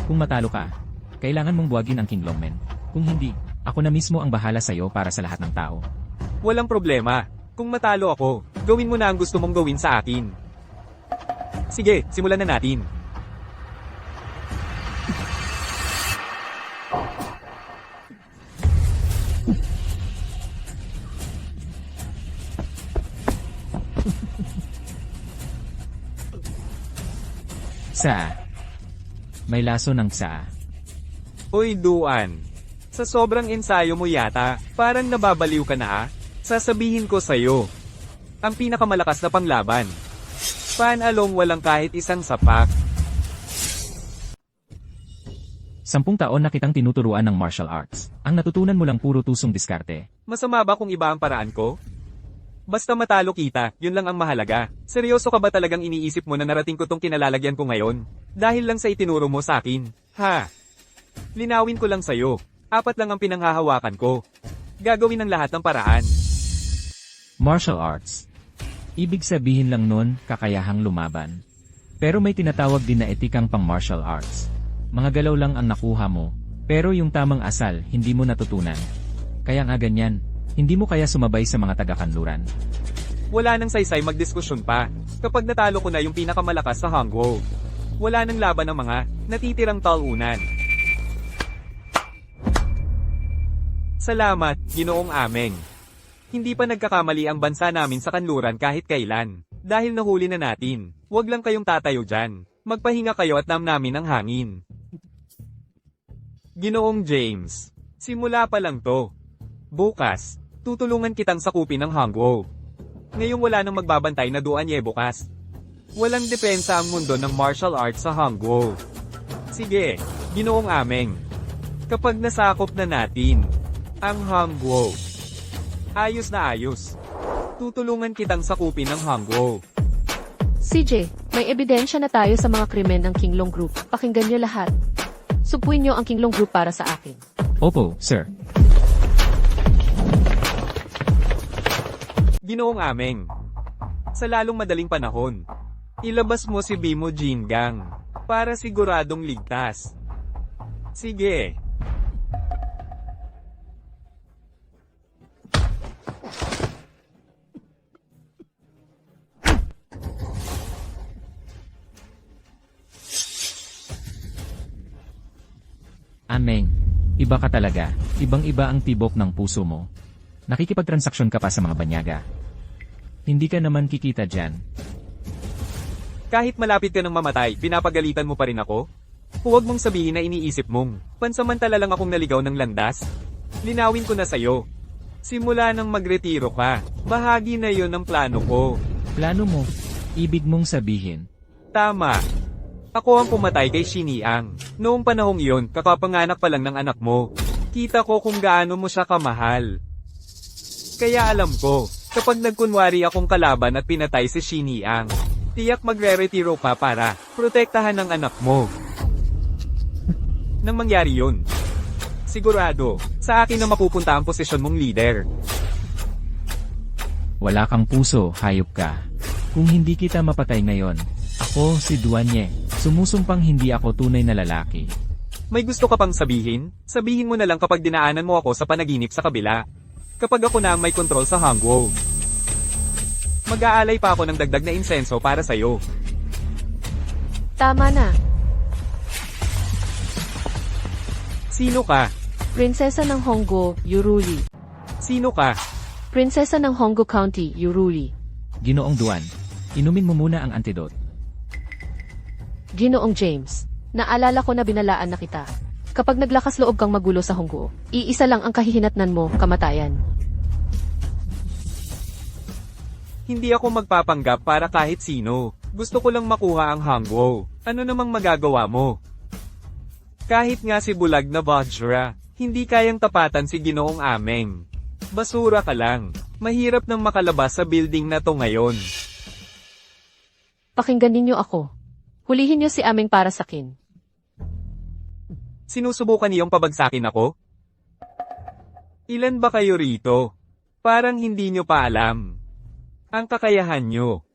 Kung matalo ka, kailangan mong buwagin ang King Longmen. Kung hindi, ako na mismo ang bahala sa'yo para sa lahat ng tao. Walang problema. Kung matalo ako, gawin mo na ang gusto mong gawin sa akin. Sige, simulan na natin. May laso ng saa. Uy, Duan. Sa sobrang ensayo mo yata, parang nababaliw ka na ah. Sasabihin ko sa'yo. Ang pinakamalakas na panglaban. Panalong walang kahit isang sapak. 10 taon na kitang tinuturuan ng martial arts. Ang natutunan mo lang puro tusong diskarte. Masama ba kung iba ang paraan ko? Basta matalo kita, yun lang ang mahalaga. Seryoso ka ba talagang iniisip mo na narating ko tong kinalalagyan ko ngayon? Dahil lang sa itinuro mo sa akin. Ha? Linawin ko lang sa'yo. 4 lang ang pinanghahawakan ko. Gagawin ng lahat ng paraan. Martial arts. Ibig sabihin lang nun, kakayahang lumaban. Pero may tinatawag din na etikang pang martial arts. Mga galaw lang ang nakuha mo, pero yung tamang asal, hindi mo natutunan. Kaya nga ganyan, hindi mo kaya sumabay sa mga taga-kanluran. Wala nang saysay magdiskusyon pa. Kapag natalo ko na yung pinakamalakas sa Hongguo, wala nang laban ng mga natitirang talunan. Salamat, Ginoong Ameng. Hindi pa nagkakamali ang bansa namin sa kanluran kahit kailan. Dahil nahuli na natin. Huwag lang kayong tatayo dyan. Magpahinga kayo at namnamin ang hangin. Ginoong James, simula pa lang to. Bukas, tutulungan kitang sakupin ng Hongguo. Ngayong wala nang magbabantay na Duanye bukas. Walang depensa ang mundo ng martial arts sa Hongguo. Sige, Ginoong Ameng. Kapag nasakop na natin ang Hongguo, ayos na ayos. Tutulungan kitang sakupin ng Hongguo. CJ, may ebidensya na tayo sa mga krimen ng Kinglong Group. Pakinggan niyo lahat. Supuin niyo ang Kinglong Group para sa akin. Opo, sir. Ginoong Ameng, sa lalong madaling panahon, ilabas mo si Bimo Jingang para siguradong ligtas. Sige. Ameng. Iba ka talaga. Ibang-iba ang tibok ng puso mo. Nakikipagtransaksyon ka pa sa mga banyaga. Hindi ka naman kikita dyan. Kahit malapit ka ng mamatay, pinapagalitan mo pa rin ako? Huwag mong sabihin na iniisip mong, pansamantala lang akong naligaw ng landas. Linawin ko na sa'yo. Simula nang magretiro ka, bahagi na yon ng plano ko. Plano mo? Ibig mong sabihin. Tama. Ako ang pumatay kay Xiniang. Noong panahong iyon, kakapanganak pa lang ng anak mo. Kita ko kung gaano mo siya kamahal. Kaya alam ko, kapag nagkunwari akong kalaban at pinatay si Xiniang, tiyak magre-retiro ka para protektahan ng anak mo. Nang mangyari yun, sigurado, sa akin na mapupunta ang posisyon mong leader. Wala kang puso, hayop ka. Kung hindi kita mapatay ngayon, ako si Duanye. Sumusumpang hindi ako tunay na lalaki. May gusto ka pang sabihin? Sabihin mo na lang kapag dinaanan mo ako sa panaginip sa kabila. Kapag ako na ang may kontrol sa Hangguo. Mag-aalay pa ako ng dagdag na insenso para sa'yo. Tama na. Sino ka? Prinsesa ng Honggo, Yuruli. Sino ka? Prinsesa ng Honggo County, Yuruli. Ginoong Duan, inumin mo muna ang antidote. Ginoong James, naalala ko na binalaan na kita. Kapag naglakas loob kang magulo sa Honggo, iisa lang ang kahihinatnan mo, kamatayan. Hindi ako magpapanggap para kahit sino. Gusto ko lang makuha ang Hangguo. Ano namang magagawa mo? Kahit nga si bulag na Vajra, hindi kayang tapatan si Ginoong Ameng. Basura ka lang. Mahirap nang makalabas sa building na to ngayon. Pakinggan ninyo ako. Hulihin niyo si Ameng para sakin. Sinusubukan niyong pabagsakin ako? Ilan ba kayo rito? Parang hindi niyo pa alam. Ang kakayahan niyo.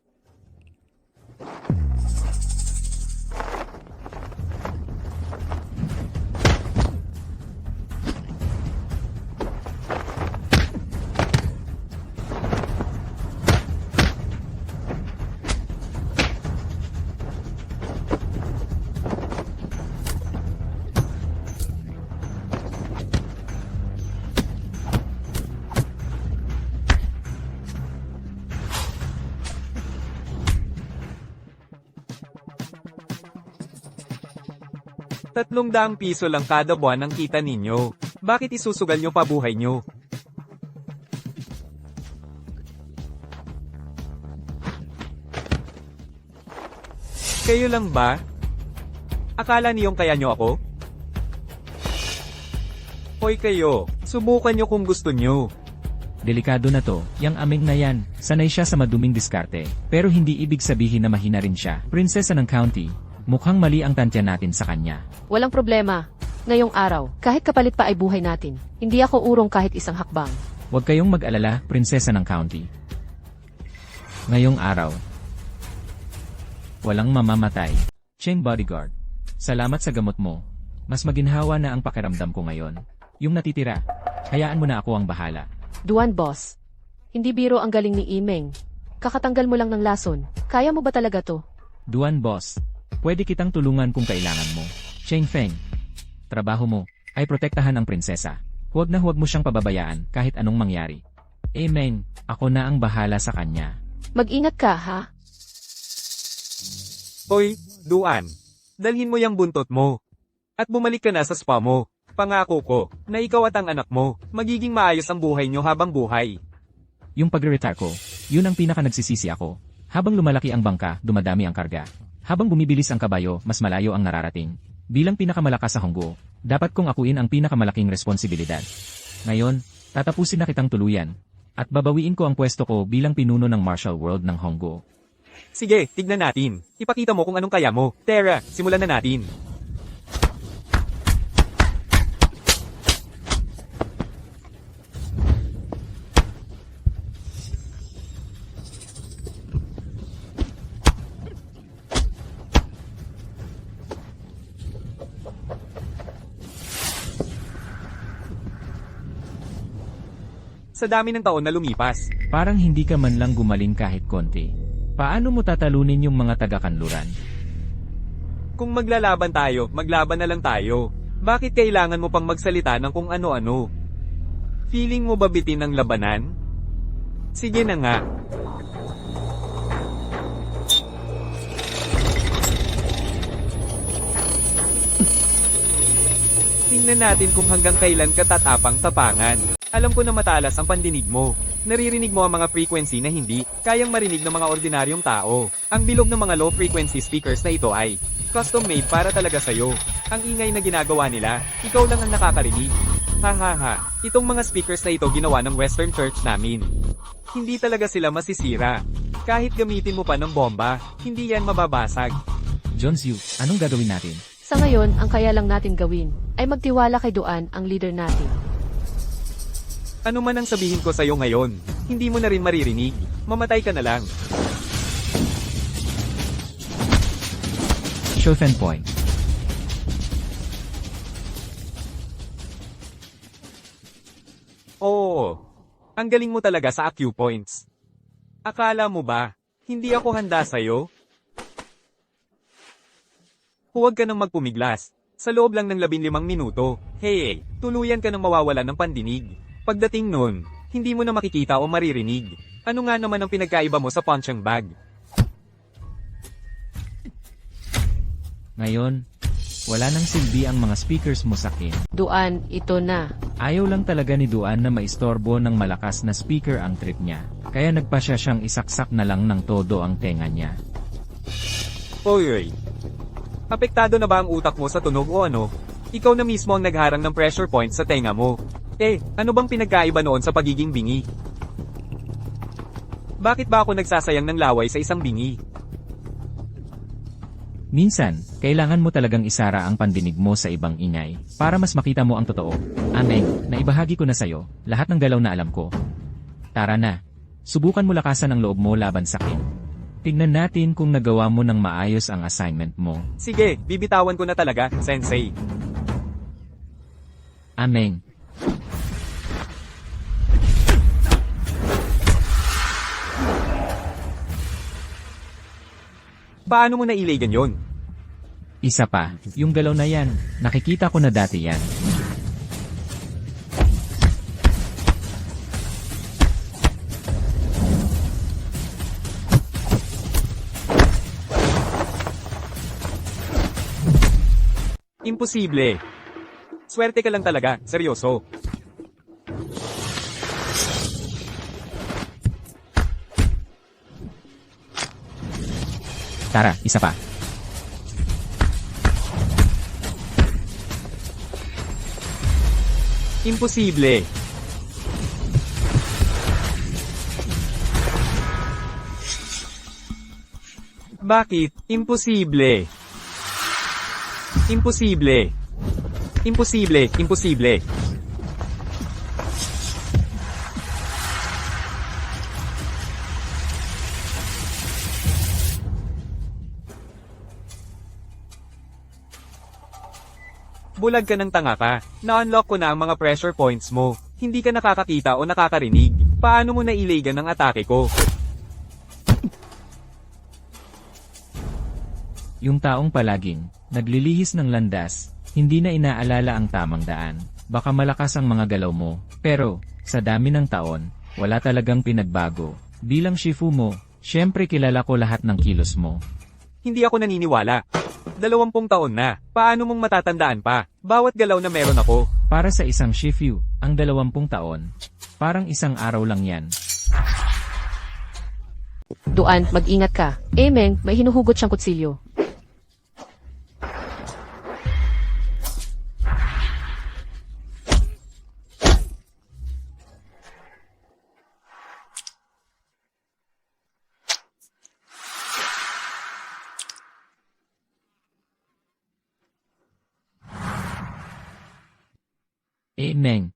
₱300 lang kada buwan ang kita ninyo. Bakit isusugal nyo pa buhay nyo? Kayo lang ba? Akala niyong kaya nyo ako? Hoy kayo, subukan nyo kung gusto nyo. Delikado na to, yang Ameng na yan, sanay siya sa maduming diskarte, pero hindi ibig sabihin na mahina rin siya. Prinsesa ng county, mukhang mali ang tantya natin sa kanya. Walang problema. Ngayong araw, kahit kapalit pa ay buhay natin, hindi ako urong kahit isang hakbang. Huwag kayong mag-alala, prinsesa ng county. Ngayong araw, walang mamamatay. Cheng bodyguard, salamat sa gamot mo. Mas maginhawa na ang pakiramdam ko ngayon. Yung natitira, hayaan mo na ako ang bahala. Duan boss. Hindi biro ang galing ni Imeng. Kakatanggal mo lang ng lason. Kaya mo ba talaga to? Duan boss, pwede kitang tulungan kung kailangan mo. Cheng Feng, trabaho mo ay protektahan ang prinsesa. Huwag na huwag mo siyang pababayaan kahit anong mangyari. Amen, ako na ang bahala sa kanya. Mag-ingat ka, ha? Hoy, Duan. Dalhin mo yung buntot mo. At bumalik ka na sa spa mo. Pangako ko, na ikaw at ang anak mo, magiging maayos ang buhay nyo habang buhay. Yung pagre-retire ko, yun ang pinaka nagsisisi ako. Habang lumalaki ang bangka, dumadami ang karga. Habang bumibilis ang kabayo, mas malayo ang nararating. Bilang pinakamalakas sa Honggo, dapat kong akuin ang pinakamalaking responsibilidad. Ngayon, tatapusin na kitang tuluyan. At babawiin ko ang pwesto ko bilang pinuno ng martial world ng Honggo. Sige, tignan natin. Ipakita mo kung anong kaya mo. Tara, simulan na natin. Sa dami ng taon na lumipas, Parang hindi ka man lang gumaling kahit konti. Paano mo tatalunin yung mga taga-kanluran? kung maglalaban tayo, maglaban na lang tayo. Bakit kailangan mo pang magsalita ng kung ano-ano? Feeling mo ba bitin ang labanan? Sige na nga. Tingnan natin kung hanggang kailan ka tatapang-tapangan. Alam ko na matalas ang pandinig mo. Naririnig mo ang mga frequency na hindi kayang marinig ng mga ordinaryong tao. Ang bilog ng mga low-frequency speakers na ito ay custom-made para talaga sa'yo. Ang ingay na ginagawa nila, ikaw lang ang nakakarinig. Hahaha, itong mga speakers na ito ginawa ng Western Church namin. Hindi talaga sila masisira. Kahit gamitin mo pa ng bomba, hindi yan mababasag. Jonesyu, anong gagawin natin? Sa ngayon, ang kaya lang natin gawin ay magtiwala kay Duan, ang leader natin. Ano man ang sabihin ko sa'yo ngayon, hindi mo na rin maririnig. Mamatay ka na lang. Shofen Point. Oo. Ang galing mo talaga sa acupoints. Akala mo ba, hindi ako handa sa'yo? Huwag ka nang magpumiglas. Sa loob lang ng 15 minuto, hey, tuluyan ka nang mawawalan ng pandinig. Pagdating nun, hindi mo na makikita o maririnig. Ano nga naman ang pinagkaiba mo sa punching bag? Ngayon, wala nang silbi ang mga speakers mo sa akin. Duan, ito na. Ayaw lang talaga ni Duan na maistorbo ng malakas na speaker ang trip niya. Kaya nagpa siya siyang isaksak na lang ng todo ang tenga niya. Oy. Apektado na ba ang utak mo sa tunog o ano? Ikaw na mismo ang nagharang ng pressure point sa tenga mo. Ano bang pinagkaiba noon sa pagiging bingi? Bakit ba ako nagsasayang ng laway sa isang bingi? Minsan, kailangan mo talagang isara ang pandinig mo sa ibang ingay para mas makita mo ang totoo. Ameng, naibahagi ko na sa'yo lahat ng galaw na alam ko. Tara na, subukan mo lakasan ang loob mo laban sa akin. Tignan natin kung nagawa mo ng maayos ang assignment mo. Sige, bibitawan ko na talaga, Sensei. Ameng. Paano mo nailagan yon? Isa pa, yung galaw na yan, nakikita ko na dati yan. Imposible. Swerte ka lang talaga, seryoso. Tara, isa pa. Imposible. Bakit? Imposible. Imposible. Imposible, imposible. Bulag ka ng tanga ka. Na-unlock ko na ang mga pressure points mo. Hindi ka nakakakita o nakakarinig. Paano mo nailagan ang atake ko? Yung taong palaging naglilihis ng landas, hindi na inaalala ang tamang daan. Baka malakas ang mga galaw mo, pero sa dami ng taon, wala talagang pinagbago. Bilang Shifu mo, syempre kilala ko lahat ng kilos mo. Hindi ako naniniwala. 20 taon na. Paano mong matatandaan pa? Bawat galaw na meron ako. Para sa isang Shifu, ang 20 taon, parang isang araw lang yan. Duan, mag-ingat ka. Meng, may hinuhugot siyang kutsilyo. Meng.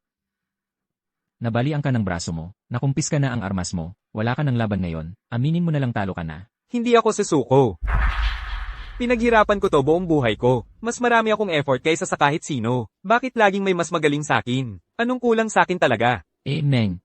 Nabalian ka ng braso mo, nakumpis ka na ang armas mo, wala ka ng laban ngayon, aminin mo na lang talo ka na. Hindi ako susuko. Pinaghirapan ko to buong buhay ko. Mas marami akong effort kaysa sa kahit sino. Bakit laging may mas magaling sakin? Anong kulang sakin talaga? Meng.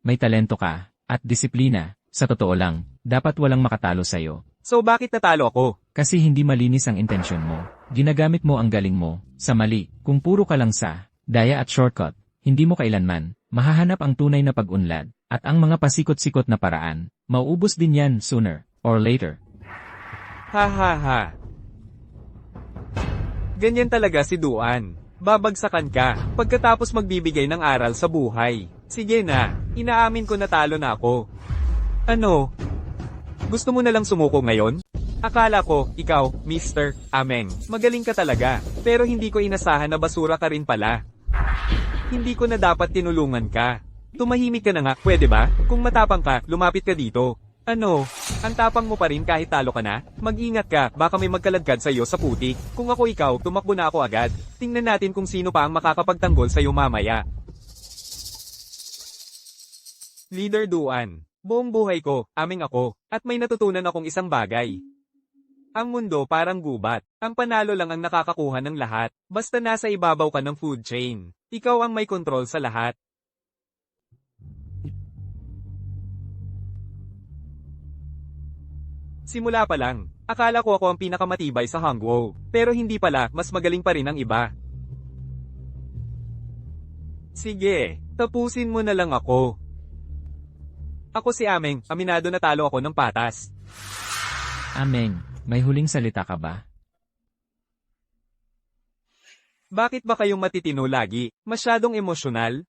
May talento ka, at disiplina, sa totoo lang, dapat walang makatalo sa'yo. So bakit natalo ako? Kasi hindi malinis ang intensyon mo. Ginagamit mo ang galing mo, sa mali, kung puro ka lang sa daya at shortcut, hindi mo kailanman mahahanap ang tunay na pag-unlad, at ang mga pasikot-sikot na paraan, mauubos din yan sooner or later. Ha ha ha. Ganyan talaga si Duan. Babagsakan ka, pagkatapos magbibigay ng aral sa buhay. Sige na, inaamin ko na talo na ako. Ano? Gusto mo na lang sumuko ngayon? Akala ko, ikaw, Mr. Ameng, magaling ka talaga, pero hindi ko inasahan na basura ka rin pala. Hindi ko na dapat tinulungan ka. Tumahimik ka na nga, pwede ba? Kung matapang ka, lumapit ka dito. Ano? Ang tapang mo pa rin kahit talo ka na? Mag-ingat ka, baka may magkaladkad sa'yo sa putik. Kung ako ikaw, tumakbo na ako agad. Tingnan natin kung sino pa ang makakapagtanggol sa'yo mamaya. Leader Duan, buong buhay ko, aming ako, at may natutunan akong isang bagay. Ang mundo parang gubat. Ang panalo lang ang nakakakuha ng lahat. Basta nasa ibabaw ka ng food chain. Ikaw ang may kontrol sa lahat. Simula pa lang, akala ko ako ang pinakamatibay sa Hangguo. Pero hindi pala, mas magaling pa rin ang iba. Sige, tapusin mo na lang ako. Ako si Ameng, aminado na talo ako ng patas. Ameng, may huling salita ka ba? Bakit ba kayong matitino lagi? Masyadong emosyonal?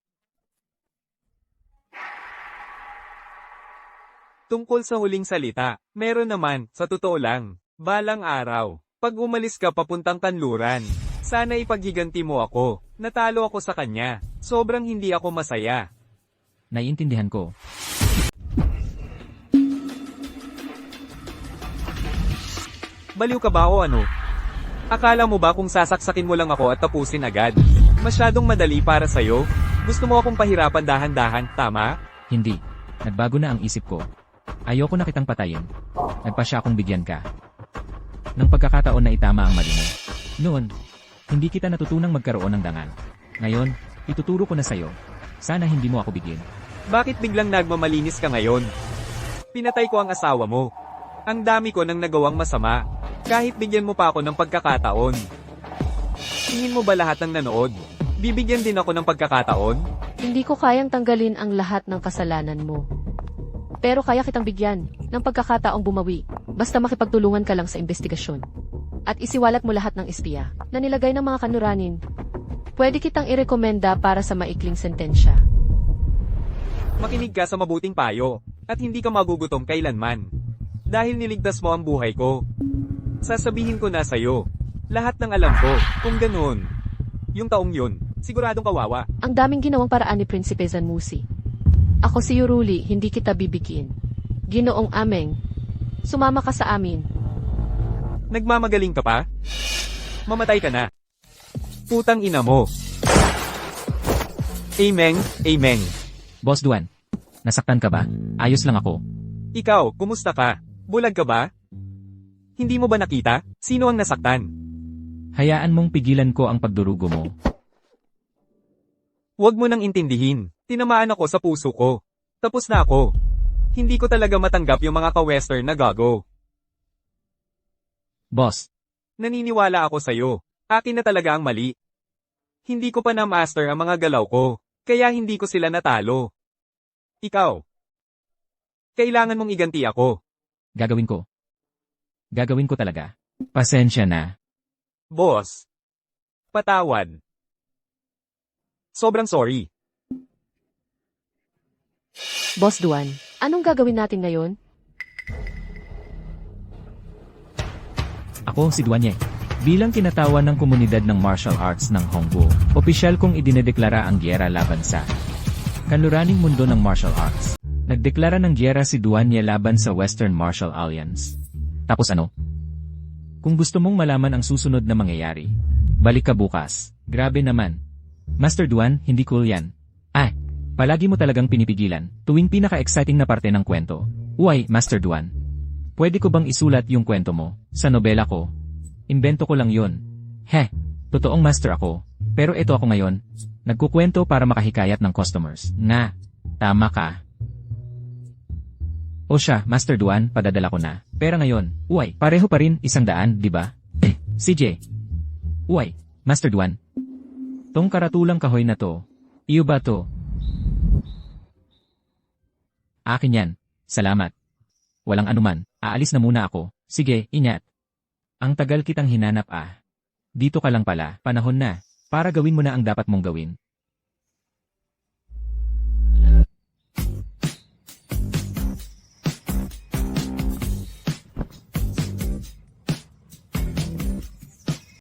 Tungkol sa huling salita, meron naman, sa totoo lang, balang araw. Pag umalis ka papuntang kanluran, sana ipaghiganti mo ako. Natalo ako sa kanya. Sobrang hindi ako masaya. Naiintindihan ko. Baliw ka ba o ano? Akala mo ba kung sasaksakin mo lang ako at tapusin agad? Masyadong madali para sa'yo? Gusto mo akong pahirapan dahan-dahan, tama? Hindi. Nagbago na ang isip ko. Ayoko na kitang patayin. Nagpasya akong bigyan ka. Nang pagkakataon na itama ang mali mo. Noon, hindi kita natutunang magkaroon ng dangal. Ngayon, ituturo ko na sa'yo. Sana hindi mo ako bigyan. Bakit biglang nagmamalinis ka ngayon? Pinatay ko ang asawa mo. Ang dami ko nang nagawang masama. Kahit bigyan mo pa ako ng pagkakataon. Tingin mo ba lahat ng nanood? Bibigyan din ako ng pagkakataon? Hindi ko kayang tanggalin ang lahat ng kasalanan mo. Pero kaya kitang bigyan ng pagkakataong bumawi, basta makipagtulungan ka lang sa investigasyon. At isiwalat mo lahat ng espiya na nilagay ng mga kanuranin. Pwede kitang irekomenda para sa maikling sentensya. Makinig ka sa mabuting payo, at hindi ka magugutom kailanman. Dahil niligtas mo ang buhay ko. Sasabihin ko na sa'yo, lahat ng alam ko, kung ganoon. Yung taong yun, siguradong kawawa. Ang daming ginawang paraan ni Prinsipe Zanmusi. Ako si Yuruli, hindi kita bibigyan. Ginoong Ameng, sumama ka sa amin. Nagmamagaling ka pa? Mamatay ka na. Putang ina mo. Amen, amen. Boss Duan, nasaktan ka ba? Ayos lang ako. Ikaw, kumusta ka? Bulag ka ba? Hindi mo ba nakita? Sino ang nasaktan? Hayaan mong pigilan ko ang pagdurugo mo. Huwag mo nang intindihin. Tinamaan ako sa puso ko. Tapos na ako. Hindi ko talaga matanggap yung mga ka-western na gago. Boss, Naniniwala ako sa'yo. Akin na talaga ang mali. Hindi ko pa na-master ang mga galaw ko. Kaya hindi ko sila natalo. Ikaw. Kailangan mong iganti ako. gagawin ko. Gagawin ko talaga. Pasensya na. Boss. Patawad. Sobrang sorry. Boss Duan, anong gagawin natin ngayon? Ako si Duanye. Bilang kinatawan ng komunidad ng martial arts ng Hongguo, opisyal kong idinedeklara ang gyera laban sa kanluraning mundo ng martial arts. Nagdeklara ng gyera si Duanye laban sa Western Martial Alliance. Tapos ano? Kung gusto mong malaman ang susunod na mangyayari, balik ka bukas. Grabe naman. Master Duan, hindi cool yan. Palagi mo talagang pinipigilan, tuwing pinaka-exciting na parte ng kwento. Uy, Master Duan. Pwede ko bang isulat yung kwento mo, sa nobela ko? Imbento ko lang yun. Totoong master ako. Pero ito ako ngayon, nagkukwento para makahikayat ng customers. Tama ka. O siya, Master Duan, padadala ko na. Pero ngayon, pareho pa rin 100, di ba? CJ, Uy, Master Duan. Tong karatulang kahoy na to. Iyo ba to? Akin yan. Salamat. Walang anuman. Aalis na muna ako. Sige, ingat. Ang tagal kitang hinanap ah. Dito ka lang pala. Panahon na. Para gawin mo na ang dapat mong gawin.